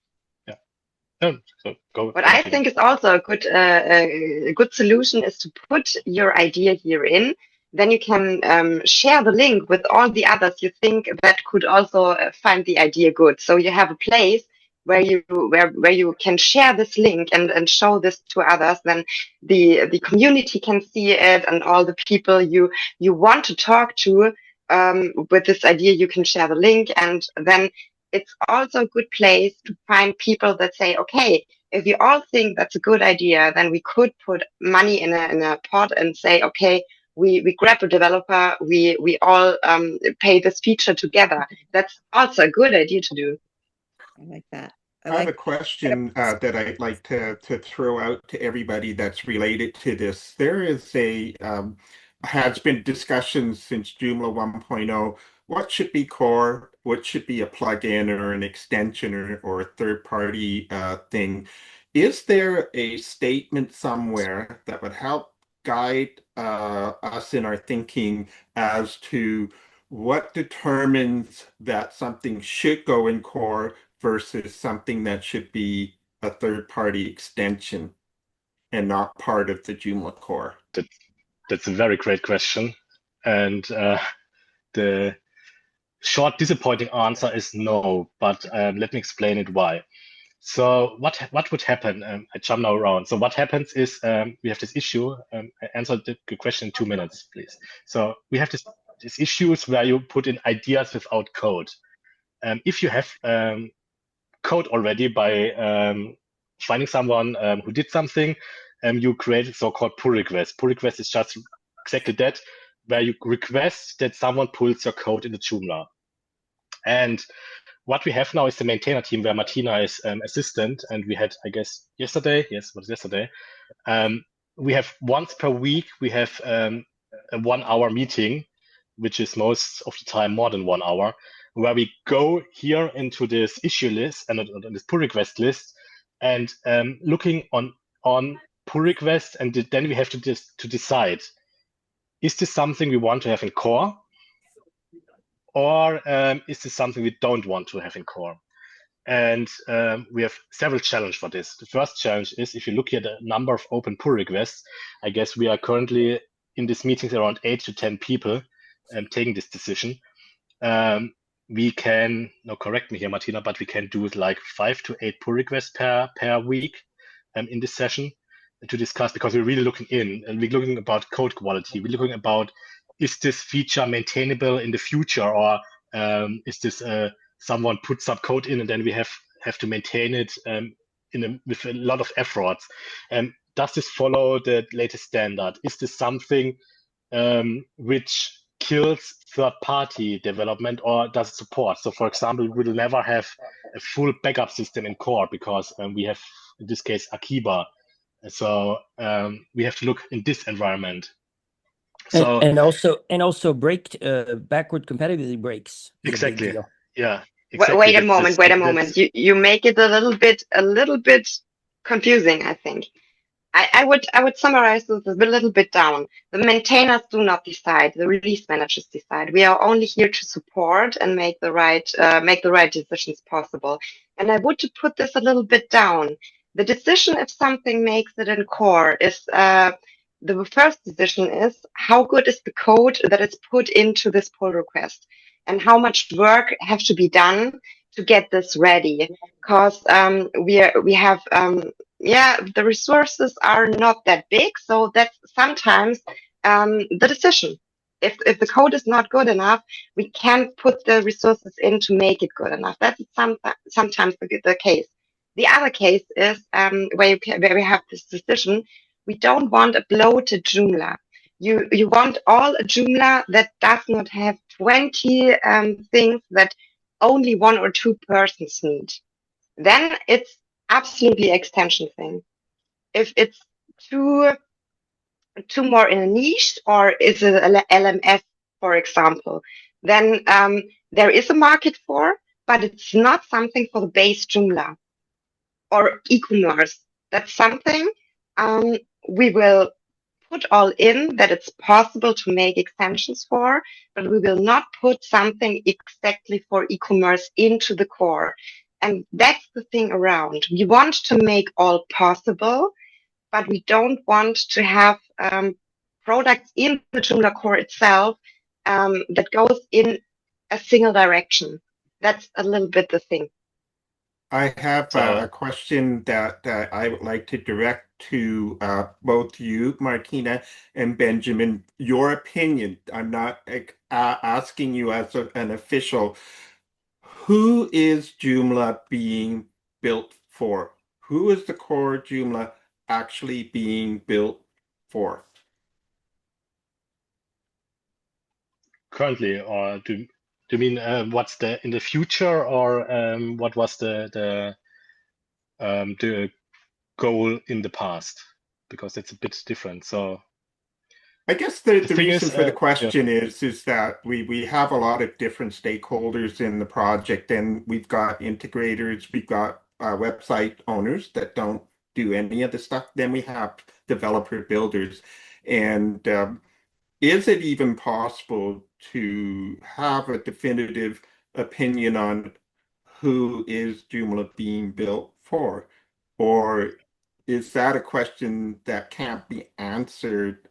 So go. What I think is also a good solution is to put your idea here in. then you can share the link with all the others you think that could also find the idea good. So you have a place where you can share this link and show this to others. Then the community can see it, and all the people you want to talk to with this idea, you can share the link, and then it's also a good place to find people that say, okay, if you all think that's a good idea, then we could put money in a pot and say, okay, we grab a developer, we all pay this feature together. That's also a good idea to do. I like that. I have a question that I'd like to throw out to everybody that's related to this. There is has been discussions since Joomla 1.0. What should be core? What should be a plugin or an extension or a third-party thing? Is there a statement somewhere that would help guide us in our thinking as to what determines that something should go in core versus something that should be a third-party extension and not part of the Joomla core? That's a very great question. And the short, disappointing answer is no, but let me explain it why. So what would happen? I jump now around. So what happens is we have this issue. Answer the question in 2 minutes, please. So we have these issues where you put in ideas without code. If you have code already by finding someone who did something, you create a so-called pull request. Pull request is just exactly that, where you request that someone pulls your code in the Joomla. And what we have now is the maintainer team where Martina is assistant, and we had, I guess, yesterday. Yes, it was yesterday. We have once per week, we have a 1 hour meeting, which is most of the time more than 1 hour, where we go here into this issue list and this pull request list and looking on pull requests, and then we have to decide, is this something we want to have in core, or is this something we don't want to have in core? And we have several challenges for this. The first challenge is, if you look at the number of open pull requests, I guess we are currently in these meetings around 8 to 10 people taking this decision. We can, no, correct me here, Martina, but we can do like 5 to 8 pull requests per week in this session to discuss, because we're really looking in, and we're looking about code quality. We're looking about, is this feature maintainable in the future, or is this someone put some code in and then we have to maintain it with a lot of efforts? Does this follow the latest standard? Is this something which kills third-party development, or does it support? So, for example, we will never have a full backup system in core because we have, in this case, Akiba. So we have to look in this environment. So and also backward compatibility breaks. Exactly. Yeah. Exactly. Wait a moment. You make it a little bit confusing, I think. I would summarize this a little bit down. The maintainers do not decide. The release managers decide. We are only here to support and make the right decisions possible. And I would to put this a little bit down. The decision if something makes it in core is the first decision is how good is the code that is put into this pull request, and how much work has to be done to get this ready. Because we have the resources are not that big, so that's sometimes the decision. If the code is not good enough, we can't put the resources in to make it good enough. That's sometimes the case. The other case is where we have this decision. We don't want a bloated Joomla. You want all a Joomla that does not have 20 things that only 1 or 2 persons need. Then it's absolutely extension thing. If it's too more in a niche, or is it LMS, for example, then there is a market for, but it's not something for the base Joomla or e-commerce. That's something we will put all in that it's possible to make extensions for, but we will not put something exactly for e-commerce into the core. And that's the thing around. We want to make all possible, but we don't want to have products in the Joomla core itself that goes in a single direction. That's a little bit the thing. I have So a question that I would like to direct to both you, Martina, and Benjamin. Your opinion. I'm not asking you as an official. Who is Joomla being built for? Who is the core Joomla actually being built for? currently, or do you mean what's the in the future, or what was the goal in the past? Because it's a bit different. So I guess the the thing reason is, for the yeah. question is that we have a lot of different stakeholders in the project, and we've got integrators, we've got website owners that don't do any of the stuff. Then we have developer builders. And is it even possible to have a definitive opinion on who is Joomla being built for? Or is that a question that can't be answered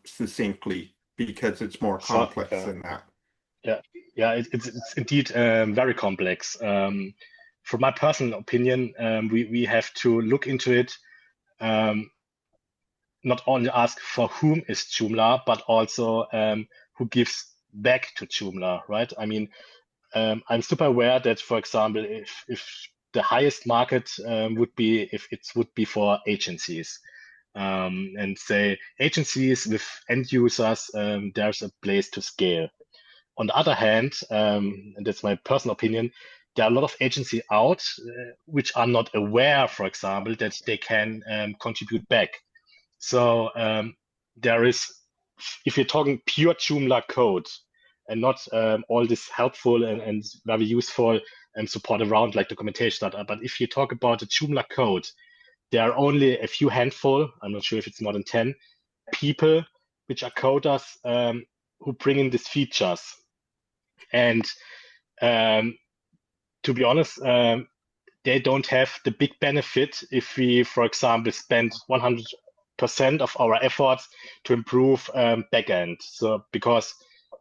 succinctly because it's more So complex than that? it's indeed very complex. From my personal opinion, we have to look into it. Not only ask for whom is Joomla, but also who gives back to Joomla, right? I mean, I'm super aware that, for example, if the highest market would be if it would be for agencies, and say agencies with end users, there's a place to scale. On the other hand, and that's my personal opinion, there are a lot of agencies out which are not aware, for example, that they can contribute back. So there is, if you're talking pure Joomla code and not all this helpful and very useful support around like documentation, but if you talk about the Joomla code, there are only a few handful, I'm not sure if it's more than 10 people, which are coders who bring in these features. And to be honest, they don't have the big benefit if we, for example, spend 100% of our efforts to improve backend. So because,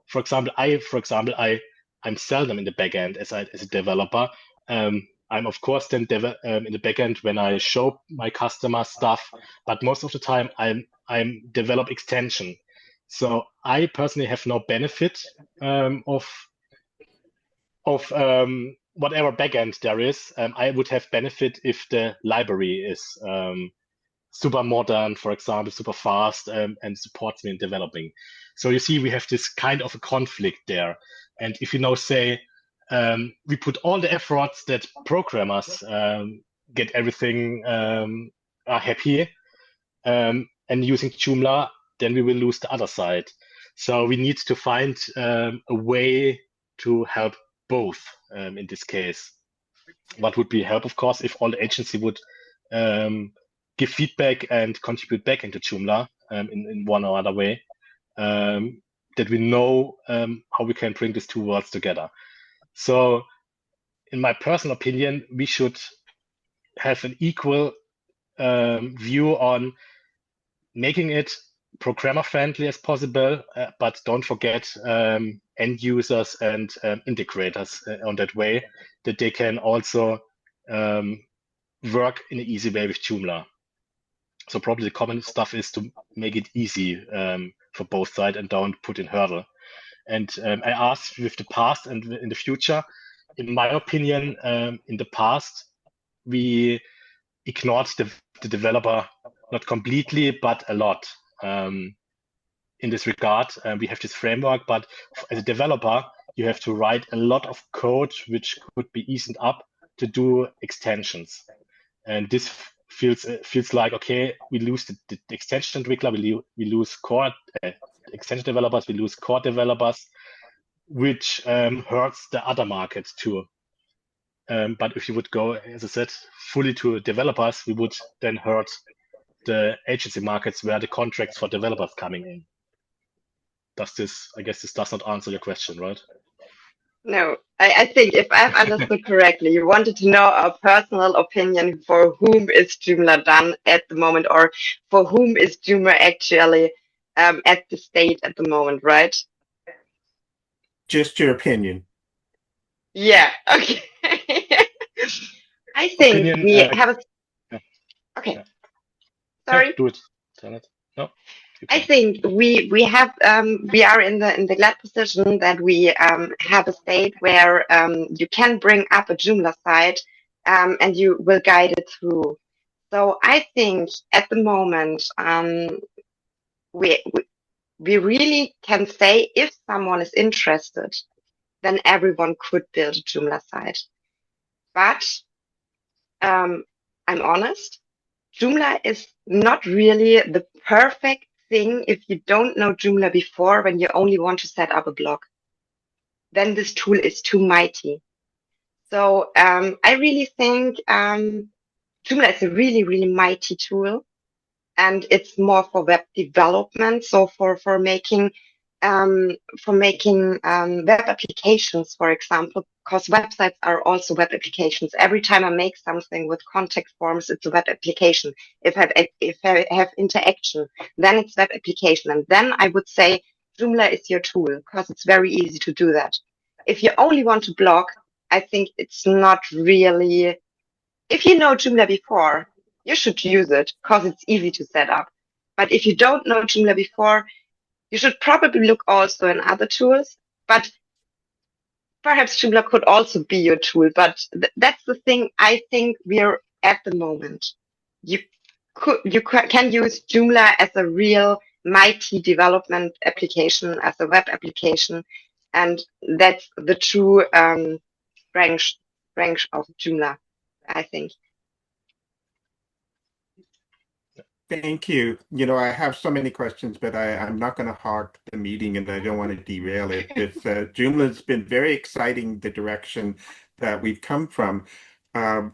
for example, I'm seldom in the backend as a developer. I'm of course then in the backend when I show my customer stuff, but most of the time I'm develop extension. So I personally have no benefit of whatever backend there is. I would have benefit if the library is super modern, for example, super fast, and supports me in developing. So you see, we have this kind of a conflict there. And if you now say we put all the efforts that programmers get everything are happy and using Joomla, then we will lose the other side. So we need to find a way to help both in this case. What would be help, of course, if all the agency would give feedback and contribute back into Joomla in one or other way, that we know how we can bring these two worlds together. So in my personal opinion, we should have an equal view on making it programmer friendly as possible, but don't forget end users and integrators on that way, that they can also work in an easy way with Joomla. So probably the common stuff is to make it easy for both sides and don't put in hurdle. And I asked with the past and in the future, in my opinion, in the past, we ignored the developer, not completely, but a lot. In this regard, we have this framework, but as a developer, you have to write a lot of code which could be eased up to do extensions. And this feels like, okay, we lose the extension entwickler, we lose core extension developers, we lose core developers, which hurts the other markets too. But if you would go, as I said, fully to developers, we would then hurt the agency markets where the contracts for developers coming in. I guess this does not answer your question, right? No, I think if I've understood correctly, you wanted to know our personal opinion for whom is Joomla done at the moment, or for whom is Joomla actually at the state at the moment, right? Just your opinion. Yeah. Okay. I think Opinion. we have a. Yeah, Okay. yeah. Sorry. Do it. Tell it. No. I think we have we are in the glad position that we have a state where you can bring up a Joomla site and you will guide it through. So I think at the moment we, we we really can say if someone is interested, then everyone could build a Joomla site. But I'm honest, Joomla is not really the perfect thing if you don't know Joomla before when you only want to set up a blog. Then this tool is too mighty. So I really think Joomla is a really, really mighty tool, and it's more for web development. So for making web applications, for example, because websites are also web applications. Every time I make something with contact forms, it's a web application. If I have interaction, then it's web application, and then I would say Joomla is your tool because it's very easy to do that. If you only want to blog, I think it's not really. If you know Joomla before, you should use it because it's easy to set up. But if you don't know Joomla before, you should probably look also in other tools, but perhaps Joomla could also be your tool. But that's the thing I think we're at the moment. You can use Joomla as a real mighty development application, as a web application, and that's the true range of Joomla, I think. Thank you. I have so many questions, but I'm not going to hog the meeting and I don't want to derail it. Joomla's been very exciting, the direction that we've come from.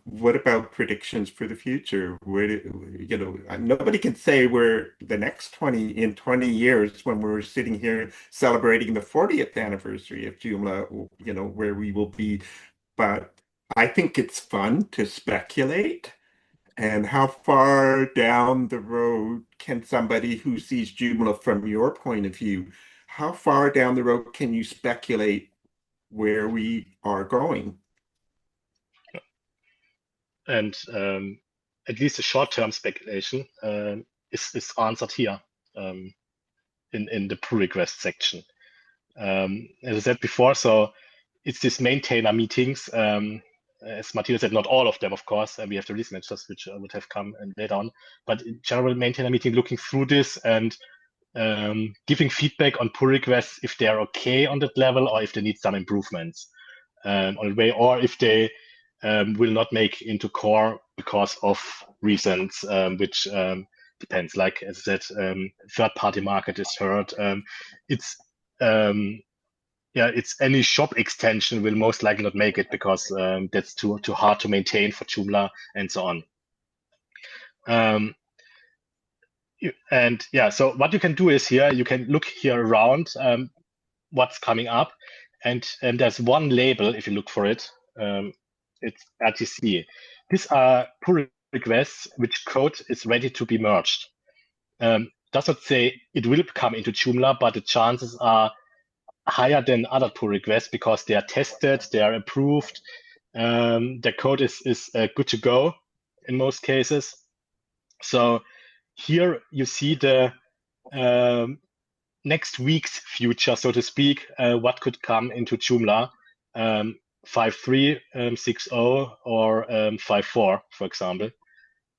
What about predictions for the future? Nobody can say we're the next 20 years when we're sitting here celebrating the 40th anniversary of Joomla, where we will be. But I think it's fun to speculate. And how far down the road can somebody who sees Joomla from your point of view, how far down the road can you speculate where we are going? And at least a short-term speculation is answered here in the pull request section. As I said before, so it's this maintainer meetings. As Martina said, not all of them, of course, and we have the release managers, which would have come and later on. But in general, maintainer meeting, looking through this and giving feedback on pull requests if they're okay on that level or if they need some improvements on the way, or if they will not make into core because of reasons, which depends. Like as I said, third-party market is hurt. It's it's any shop extension will most likely not make it because that's too hard to maintain for Joomla and so on. So what you can do is here you can look here around what's coming up, and there's one label if you look for it. It's RTC. These are pull requests which code is ready to be merged. Does not say it will come into Joomla, but the chances are higher than other pull requests because they are tested, they are approved, their code is good to go in most cases. So here you see the next week's future, so to speak, what could come into Joomla, 5.3, 6.0, or 5.4, for example.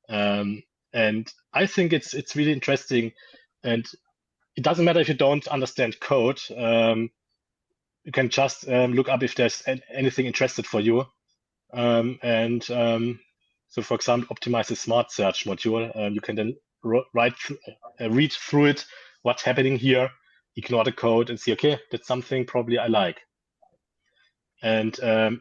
And I think it's really interesting, and it doesn't matter if you don't understand code. You can just look up if there's anything interested for you. So, for example, optimize the smart search module. You can then read through it, what's happening here, ignore the code, and see, okay, that's something probably I like. And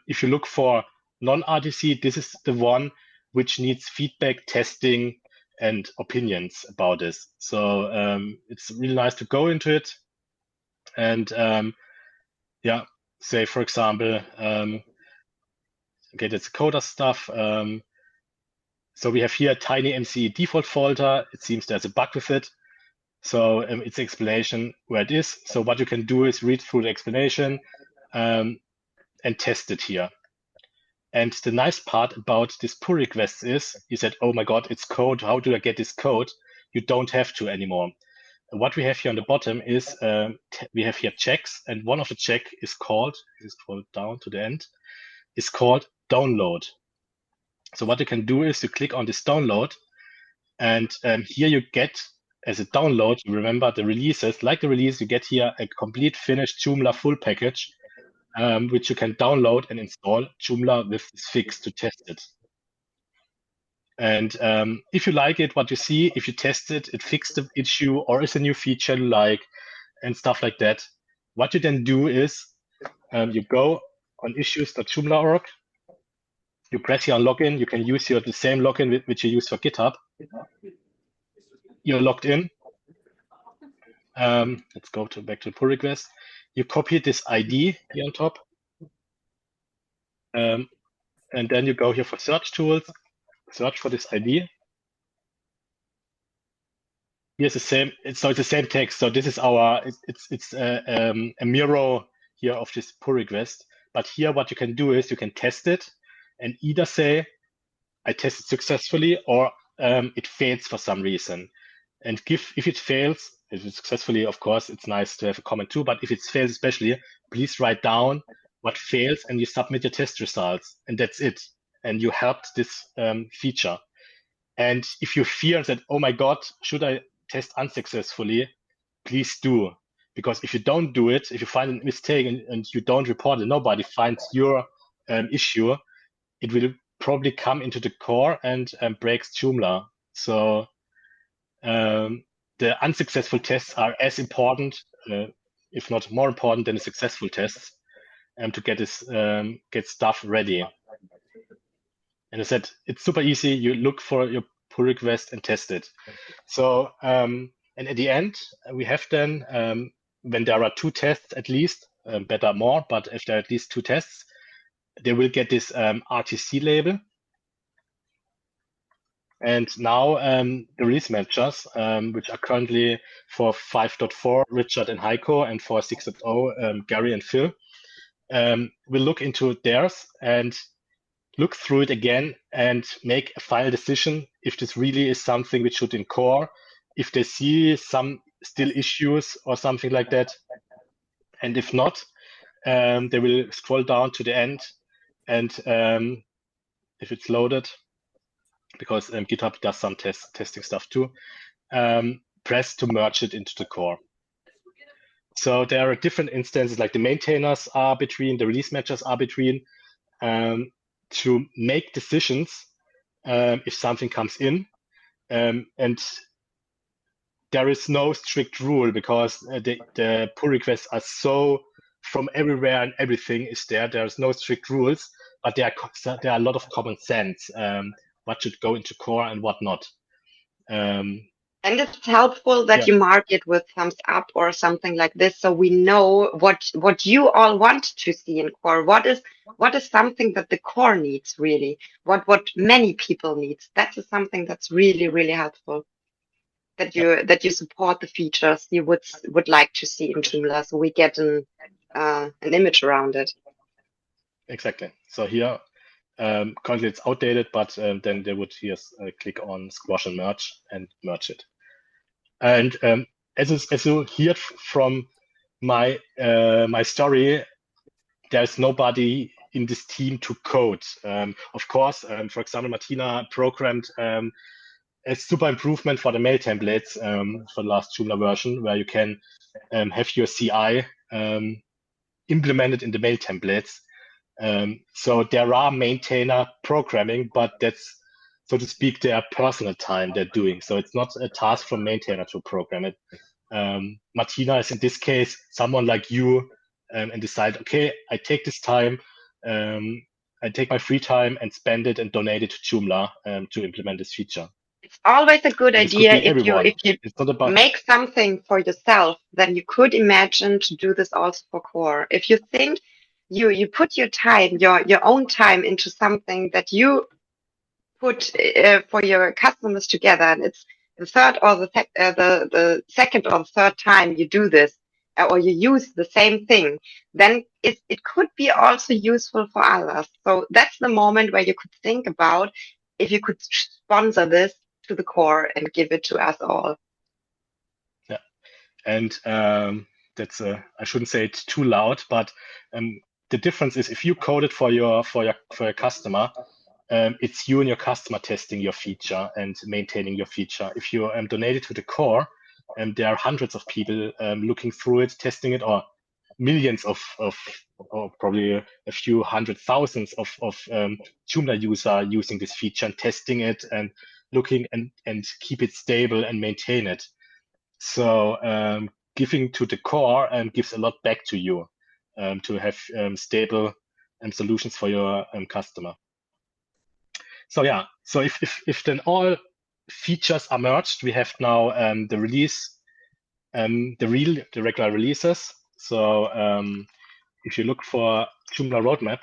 if you look for non-RTC, this is the one which needs feedback, testing, and opinions about this. So it's really nice to go into it. And say, for example, okay, that's coder stuff. So we have here a tiny MCE default folder. It seems there's a bug with it. So it's an explanation where it is. So what you can do is read through the explanation and test it here. And the nice part about this pull request is you said, oh my God, it's code. How do I get this code? You don't have to anymore. What we have here on the bottom is we have here checks, and one of the check is called, just scroll down to the end, is called download. So what you can do is you click on this download, and here you get as a download, you remember the releases, like the release, you get here a complete finished Joomla full package, which you can download and install Joomla with this fix to test it. And if you like it, what you see, if you test it, it fixed the issue or is a new feature you like and stuff like that. What you then do is you go on issues.joomla.org, you press here on login, you can use the same login which you use for GitHub. You're logged in. Let's go back to the pull request. You copy this ID here on top. And then you go here for search tools, search for this ID. Here's the same. It's the same text. So this is our. It's a mirror here of this pull request. But here, what you can do is you can test it, and either say, "I tested successfully," or it fails for some reason. And if it fails, if it's successfully, of course, it's nice to have a comment too. But if it fails, especially, please write down what fails, and you submit your test results, and that's it. And you helped this feature. And if you fear that, oh my God, should I test unsuccessfully, please do. Because if you don't do it, if you find a mistake and you don't report it, nobody finds your issue, it will probably come into the core and breaks Joomla. So the unsuccessful tests are as important, if not more important than the successful tests, to get stuff ready. And I said, it's super easy. You look for your pull request and test it. So, and at the end, we have then, when there are 2 tests at least, better more, but if there are at least 2 tests, they will get this RTC label. And now the release managers, which are currently for 5.4, Richard and Heiko, and for 6.0, Gary and Phil, will look into theirs and look through it again and make a final decision if this really is something which should in core, if they see some still issues or something like that. And if not, they will scroll down to the end, and if it's loaded, because GitHub does some testing stuff too, press to merge it into the core. So there are different instances, like the maintainers are between, the release managers are between, to make decisions if something comes in. And there is no strict rule because the pull requests are so from everywhere and everything is there. There's no strict rules, but there are a lot of common sense. What should go into core and what not. And it's helpful that you mark it with thumbs up or something like this, so we know what you all want to see in core. What is something that the core needs really? What many people need. That is something that's really, really helpful. That you support the features you would like to see in Joomla, so we get an image around it. Exactly. So here, currently it's outdated, but then they would here click on squash and merge it. And as you hear from my story, there's nobody in this team to code. Of course, for example, Martina programmed a super improvement for the mail templates for the last Joomla version, where you can have your CI implemented in the mail templates. So there are maintainer programming, but that's, so to speak, their personal time they're doing. So it's not a task from maintainer to program it. Martina is in this case someone like you, and decide, okay, I take this time, I take my free time and spend it and donate it to Joomla to implement this feature. It's always a good idea if you it's not about make something for yourself, then you could imagine to do this also for core. If you think you put your time, your own time into something that you put for your customers together, and the third or the second or the third time you do this, or you use the same thing, then it could be also useful for others. So that's the moment where you could think about if you could sponsor this to the core and give it to us all. Yeah, and that's I shouldn't say it too loud, but the difference is if you code it for your customer, it's you and your customer testing your feature and maintaining your feature. If you donate it to the core, there are hundreds of people looking through it, testing it, or millions of or probably a few hundred thousands of Joomla user using this feature and testing it and looking and keep it stable and maintain it. So giving to the core gives a lot back to you to have stable solutions for your customer. So yeah, so if then all features are merged, we have now the release, the regular releases. So if you look for Joomla roadmap,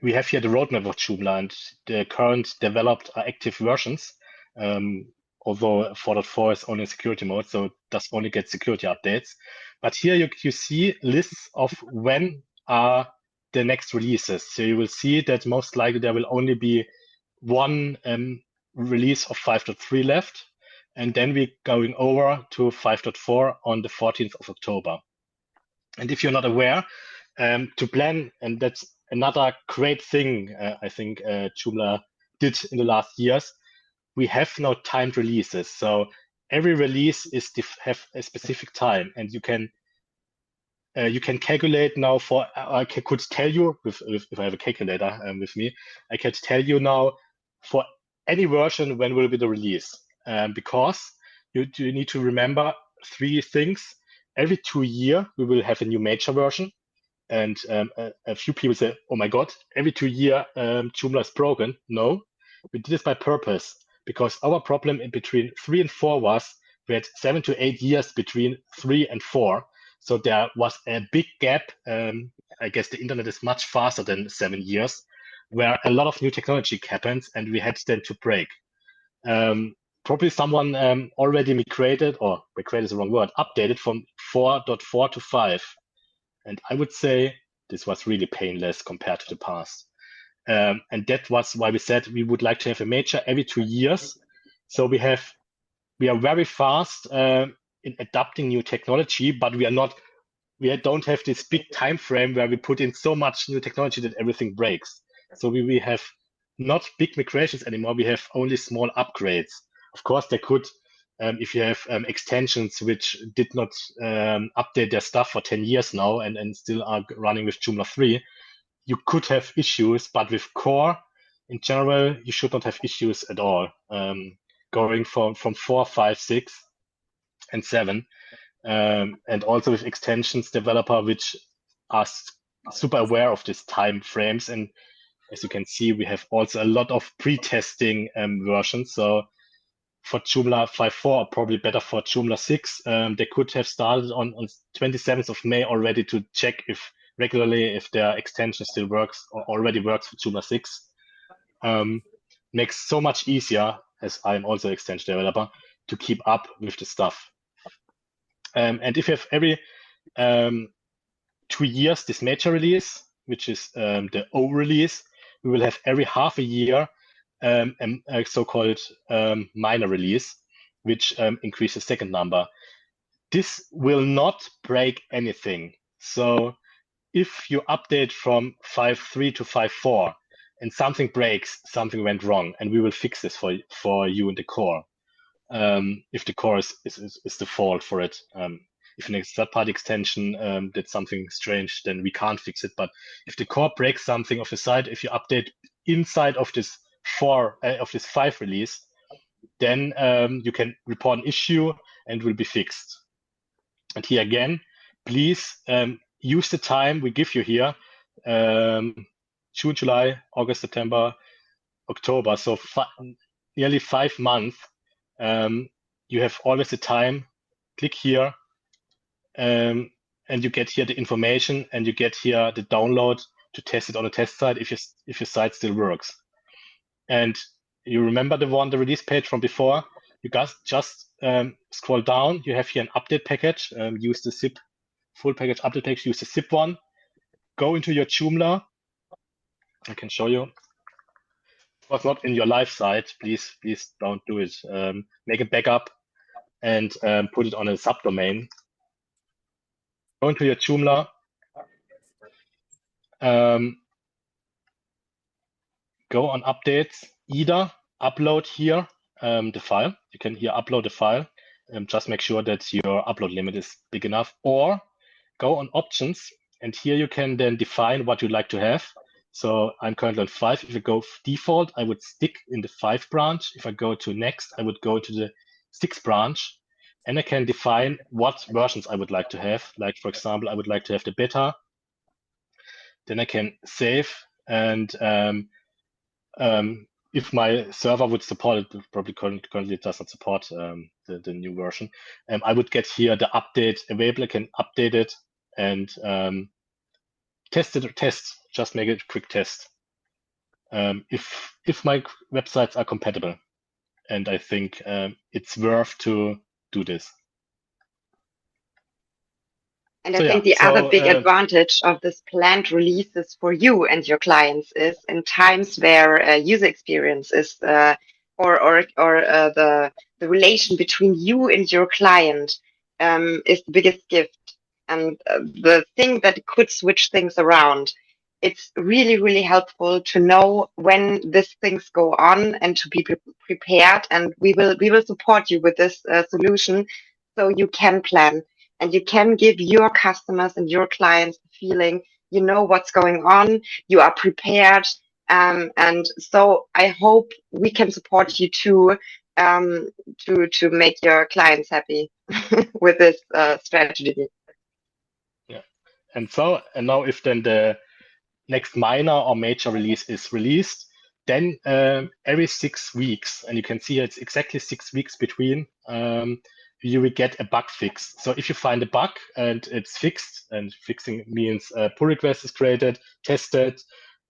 we have here the roadmap of Joomla, and the current developed active versions. Although 4.4 is only in security mode, so it does only get security updates. But here you see lists of when are the next releases. So you will see that most likely there will only be one release of 5.3 left, and then we're going over to 5.4 on the 14th of October. And if you're not aware, to plan, and that's another great thing I think Joomla did in the last years, we have now timed releases. So every release is have a specific time, and you can calculate now for, I could tell you, if I have a calculator with me, I can tell you now for any version when will be the release. Because you need to remember three things. Every 2 years, we will have a new major version. And a few people say, oh my God, every 2 years, Joomla is broken. No, we did this by purpose, because our problem in between 3 and 4 was we had 7 to 8 years between 3 and 4. So there was a big gap. I guess the internet is much faster than 7 years, where a lot of new technology happens, and we had then to break. Probably someone already migrated, or migrated is the wrong word, updated from 4.4 to 5. And I would say this was really painless compared to the past. And that was why we said we would like to have a major every 2 years. So we are very fast in adapting new technology, but we don't have this big time frame where we put in so much new technology that everything breaks. So we have not big migrations anymore. We have only small upgrades. Of course, they could, if you have extensions which did not update their stuff for 10 years now and still are running with Joomla 3, you could have issues, but with core, in general, you should not have issues at all. Going from 4, 5, 6, and 7. And also with extensions developer, which are super aware of these time frames. And as you can see, we have also a lot of pre-testing versions. So for Joomla 5.4, or probably better for Joomla 6, they could have started on 27th of May already to check if their extension still works or already works for Joomla 6. Makes so much easier, as I'm also an extension developer, to keep up with the stuff. And if you have every 2 years this major release, which is the O release, we will have every half a year a so-called minor release, which increases the second number. This will not break anything. So if you update from 5.3 to 5.4 and something breaks, something went wrong, and we will fix this for you in the core. If the core is the fault for it. If a third-party extension did something strange, then we can't fix it. But if the core breaks something of the site, if you update inside of this 5 release, then you can report an issue and it will be fixed. And here again, please use the time we give you here, June, July, August, September, October. So nearly 5 months. You have always the time. Click here, and you get here the information, and you get here the download to test it on a test site if your site still works. And you remember the release page from before? You guys just scroll down. You have here an update package. Use the zip full package update package. Use the zip one. Go into your Joomla. I can show you. It was not in your live site. Please don't do it. Make a backup and put it on a subdomain. Go into your Joomla. Go on updates. Either upload here the file. You can here upload the file. Just make sure that your upload limit is big enough. Or go on options, and here you can then define what you'd like to have. So I'm currently on 5. If I go default, I would stick in the 5 branch. If I go to next, I would go to the 6 branch. And I can define what versions I would like to have. Like, for example, I would like to have the beta. Then I can save. And if my server would support it, probably currently it does not support the new version. I would get here the update available. I can update it and test. Just make it a quick test. If my websites are compatible, and I think it's worth to do this. And I think the other big advantage of this planned releases for you and your clients is in times where user experience is or the relation between you and your client is the biggest gift. And the thing that could switch things around, it's really, really helpful to know when these things go on and to be prepared. And we will support you with this solution so you can plan and you can give your customers and your clients the feeling you know what's going on, you are prepared. And so I hope we can support you too to make your clients happy with this strategy. Yeah. And now if then the next minor or major release is released, then every 6 weeks, and you can see it's exactly 6 weeks between, you will get a bug fix. So if you find a bug and it's fixed, and fixing means a pull request is created, tested,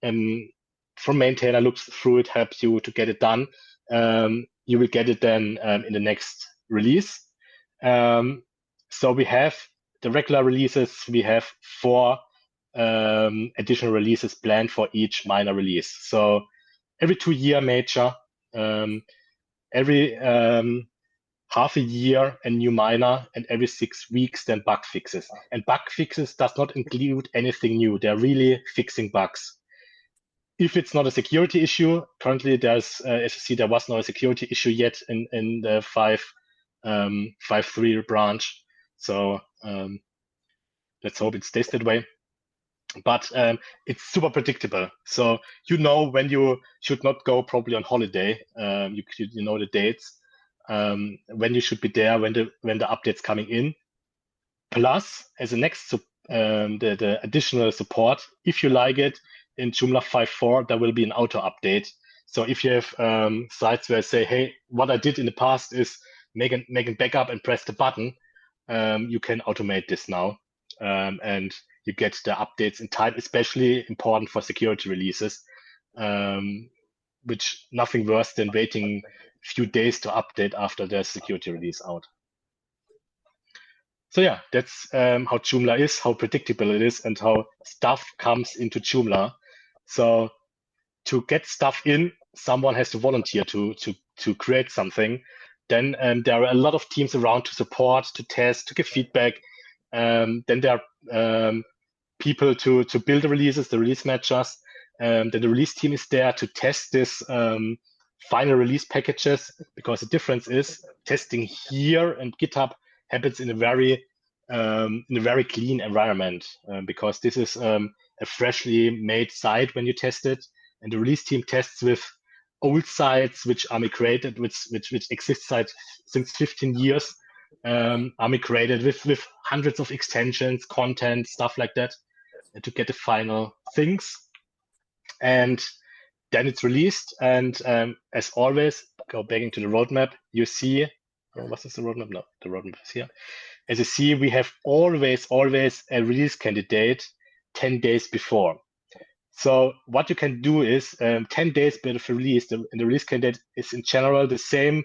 and from maintainer looks through it, helps you to get it done, you will get it then in the next release. So we have the regular releases, we have 4 additional releases planned for each minor release. So every 2-year major, every half a year a new minor, and every 6 weeks then bug fixes. And bug fixes does not include anything new. They're really fixing bugs. If it's not a security issue, currently there's, as you see, there was not a security issue yet in the 5.3 branch. So let's hope it stays that way. But it's super predictable. So you know when you should not go probably on holiday. You know the dates, when you should be there, when the update's coming in. Plus, as a next the additional support, if you like it, in Joomla 5.4 there will be an auto update. So if you have sites where I say, hey, what I did in the past is make a backup and press the button, you can automate this now, and you get the updates in time, especially important for security releases, which nothing worse than waiting a few days to update after the security release out. So yeah, that's how Joomla is, how predictable it is, and how stuff comes into Joomla. So to get stuff in, someone has to volunteer to create something. Then there are a lot of teams around to support, to test, to give feedback. Then there are people to build the releases, the release matchers. Then the release team is there to test this final release packages, because the difference is testing here and GitHub happens in a very clean environment, because this is a freshly made site when you test it, and the release team tests with old sites which are migrated, which exist since 15 years, are migrated with hundreds of extensions, content, stuff like that, to get the final things. And then it's released, and as always, go back into the roadmap, you see, what is the roadmap? No, the roadmap is here. As you see, we have always a release candidate 10 days before. So what you can do is 10 days before release, and the release candidate is in general the same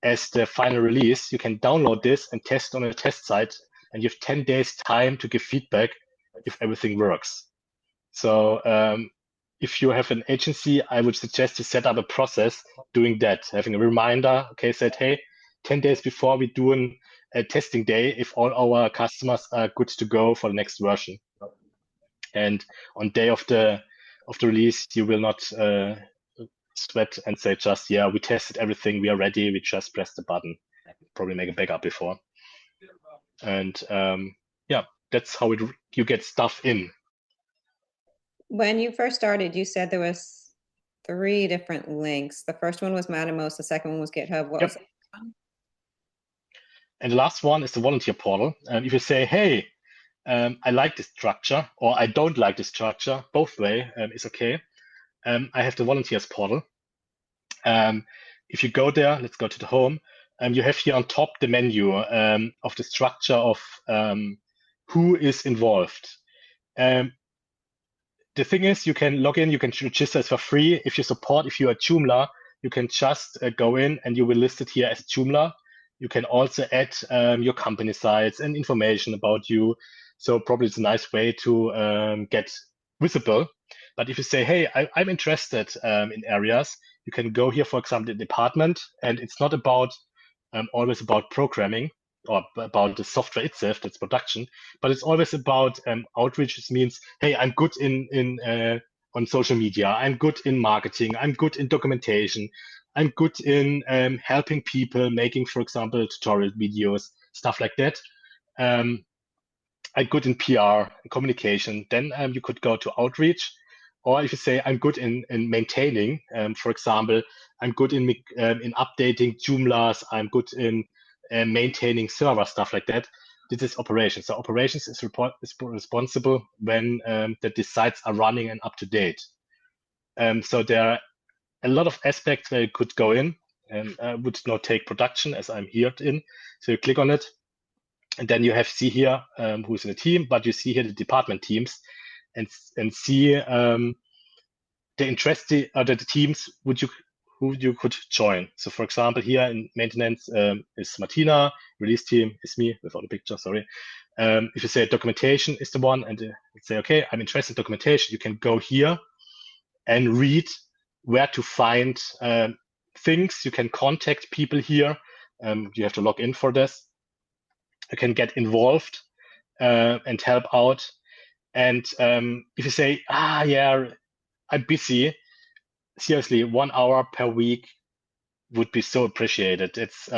as the final release. You can download this and test on a test site, and you have 10 days time to give feedback if everything works. So if you have an agency, I would suggest to set up a process doing that, having a reminder, okay, said, hey, 10 days before we do a testing day, if all our customers are good to go for the next version. And on day of the release, you will not sweat and say just, yeah, we tested everything, we are ready, we just press the button. Probably make a backup before. And yeah, that's how you get stuff in. When you first started, you said there was 3 different links. The first one was Mattermost, the second one was GitHub. What was the next one? And the last one is the volunteer portal. And if you say, hey, I like this structure, or I don't like this structure, both way is okay. I have the volunteers portal. If you go there, let's go to the home. You have here on top the menu of the structure of who is involved. The thing is, you can log in, you can register for free. If you are Joomla, you can just go in and you will list it here as Joomla. You can also add your company sites and information about you. So probably it's a nice way to get visible. But if you say, hey, I'm interested in areas, you can go here, for example, the department, and it's not about always about programming or about the software itself, that's production, but it's always about outreach. It means, hey, I'm good in on social media, I'm good in marketing, I'm good in documentation, I'm good in helping people, making, for example, tutorial videos, stuff like that. I'm good in PR, communication. Then you could go to outreach. Or if you say, I'm good in maintaining, for example, I'm good in updating Joomlas, I'm good in maintaining server, stuff like that. This is operations. So operations is responsible when the sites are running and up to date. So there are a lot of aspects where you could go in, and would not take production as I'm here in. So you click on it, and then you see here who's in the team, but you see here the department teams, and see the teams who you could join. So for example, here in maintenance is Martina, release team is me without a picture, sorry. If you say documentation is the one, and say, okay, I'm interested in documentation, you can go here and read where to find things. You can contact people here. You have to log in for this. You can get involved and help out. And if you say, yeah, I'm busy, seriously, 1 hour per week would be so appreciated. It's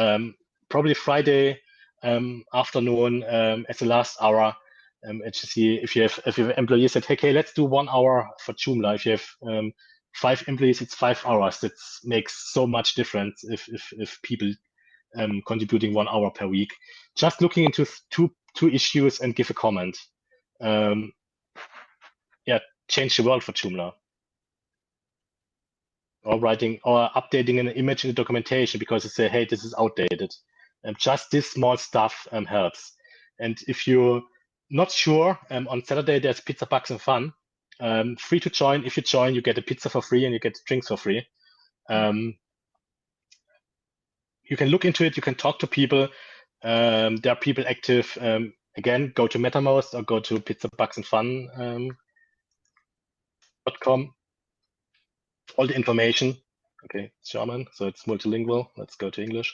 probably Friday afternoon as the last hour. If you have employees that, hey, let's do 1 hour for Joomla. If you have 5 employees, it's 5 hours. That makes so much difference if people contributing 1 hour per week. Just looking into two issues and give a comment. Yeah, change the world for Joomla. Or writing or updating an image in the documentation because you say, hey, this is outdated. And just this small stuff helps. And if you're not sure, on Saturday there's Pizza Bucks and Fun. Free to join. If you join, you get a pizza for free and you get drinks for free. You can look into it. You can talk to people. There are people active. Again, go to MetaMost or go to pizzabucksandfun.com. All the information. Okay, it's German, so it's multilingual. Let's go to English.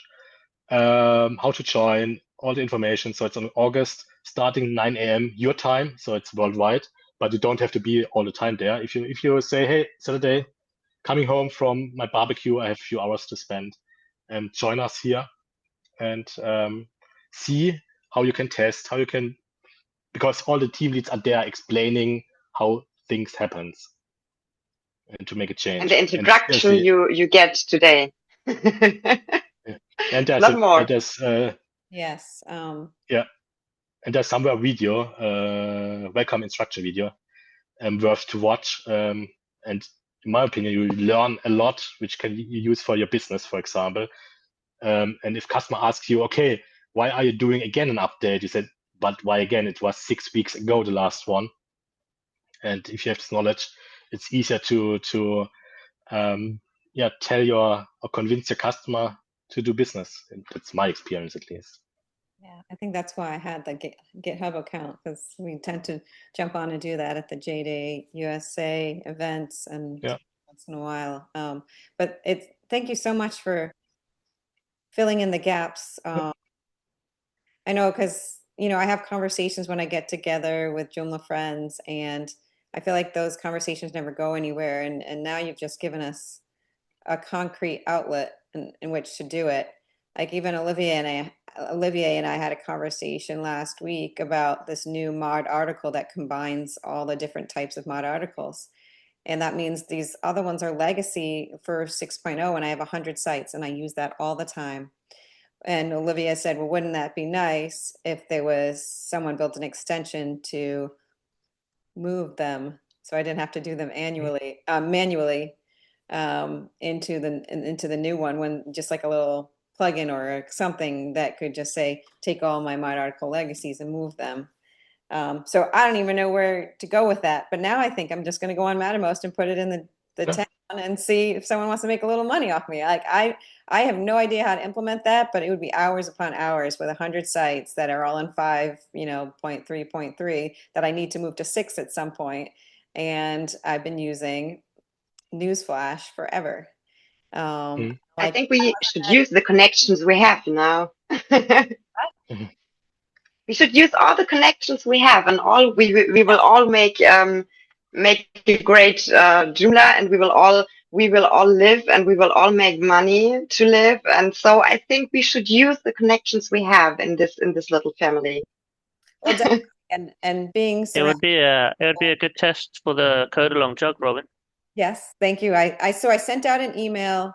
How to join, all the information. So it's on August, starting 9 a.m. your time, so it's worldwide. But you don't have to be all the time there. If you say, hey, Saturday, coming home from my barbecue, I have a few hours to spend, join us here and see how you can test, because all the team leads are there explaining how things happens. And to make a change. And the introduction you get today. And there's Not more. Yes. Yeah, and there's somewhere a video, welcome instruction video, worth to watch. And in my opinion, you learn a lot, which can you use for your business, for example. And if customer asks you, okay, why are you doing again an update? You said, but why again? It was 6 weeks ago, the last one. And if you have this knowledge, it's easier to tell or convince your customer to do business. And that's my experience, at least. Yeah, I think that's why I had the GitHub account, because we tend to jump on and do that at the JDay USA events and once in a while. But thank you so much for filling in the gaps. I know, because I have conversations when I get together with Joomla friends, and I feel like those conversations never go anywhere. And now you've just given us a concrete outlet in which to do it. Like even Olivier and I had a conversation last week about this new mod article that combines all the different types of mod articles. And that means these other ones are legacy for 6.0, and I have 100 sites and I use that all the time. And Olivia said, well, wouldn't that be nice if there was someone built an extension to move them so I didn't have to do them manually into the new one, when just like a little plugin or something that could just say, take all my mod article legacies and move them. So I don't even know where to go with that. But now I think I'm just going to go on Mattermost and put it in the town and see if someone wants to make a little money off me. Like I have no idea how to implement that, but it would be hours upon hours with 100 sites that are all in 5, 0.3.3 that I need to move to 6 at some point. And I've been using Newsflash forever. I think we should use the connections we have now. We should use all the connections we have, and we will all make a great Joomla, and we will all live, and we will all make money to live. And so I think we should use the connections we have in this little family. Well, definitely. And being It would be a good test for the code along JUG, Robin. Yes, thank you. So I sent out an email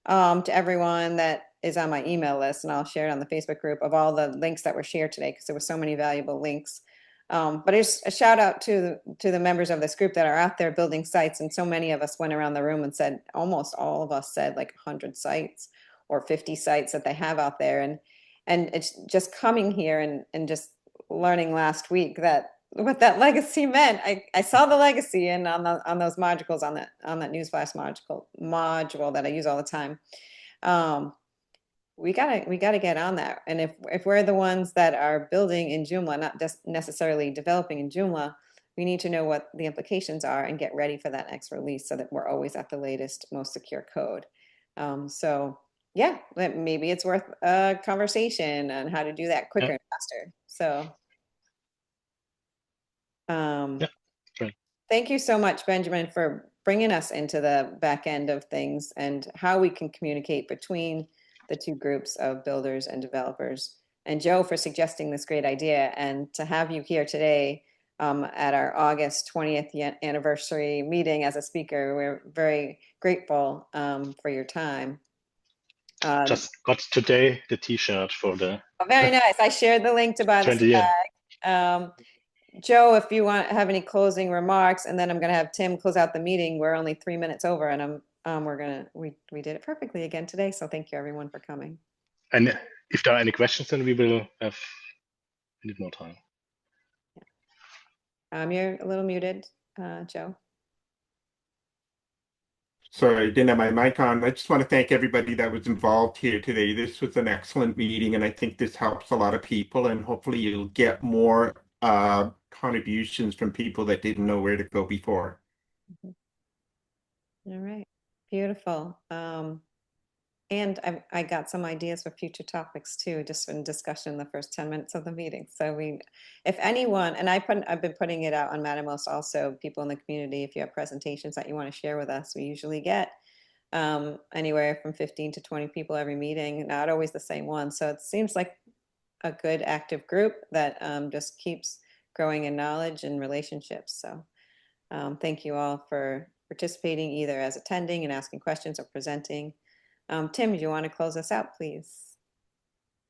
to everyone that is on my email list, and I'll share it on the Facebook group, of all the links that were shared today, because there were so many valuable links. But it's a shout out to the members of this group that are out there building sites, and so many of us went around the room and said, almost all of us said like 100 sites or 50 sites that they have out there, and it's just coming here and just learning last week that what that legacy meant. I saw the legacy and on those modules, on that Newsflash module that I use all the time. We gotta get on that. And if we're the ones that are building in Joomla, not just necessarily developing in Joomla, we need to know what the implications are and get ready for that next release so that we're always at the latest, most secure code. So yeah, maybe it's worth a conversation on how to do that quicker and faster. So thank you so much, Benjamin, for bringing us into the back end of things and how we can communicate between the two groups of builders and developers. And Joe, for suggesting this great idea, and to have you here today at our August 20th anniversary meeting as a speaker. We're very grateful for your time. Just got today the T-shirt for the. Oh, very nice. I shared the link to buy the swag. Joe, if you have any closing remarks, and then I'm going to have Tim close out the meeting. We're only 3 minutes over, and we did it perfectly again today. So thank you everyone for coming. And if there are any questions, then we will have a little more time. You're a little muted, Joe. Sorry, I didn't have my mic on. I just want to thank everybody that was involved here today. This was an excellent meeting, and I think this helps a lot of people, and hopefully you'll get more contributions from people that didn't know where to go before. All right, beautiful. And I got some ideas for future topics too, just in discussion in the first 10 minutes of the meeting. So if anyone, and I've been putting it out on Mattermost also, people in the community, if you have presentations that you want to share with us, we usually get anywhere from 15 to 20 people every meeting, not always the same one. So it seems like a good active group that just keeps growing in knowledge and relationships. So thank you all for participating, either as attending and asking questions or presenting. Tim, do you want to close us out, please?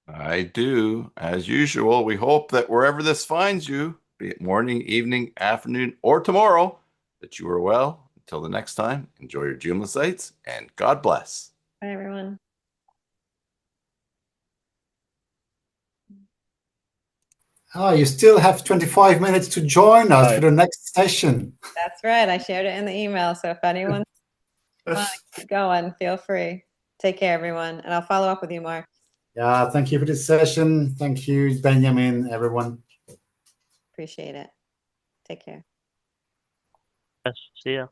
I do. As usual, we hope that wherever this finds you, be it morning, evening, afternoon, or tomorrow, that you are well. Until the next time, enjoy your Joomla sites, and God bless. Bye, everyone. Oh, you still have 25 minutes to join us for the next session. That's right. I shared it in the email. So if anyone wants to keep going, feel free. Take care, everyone. And I'll follow up with you, Mark. Yeah, thank you for this session. Thank you, Benjamin, everyone. Appreciate it. Take care. Yes, see ya.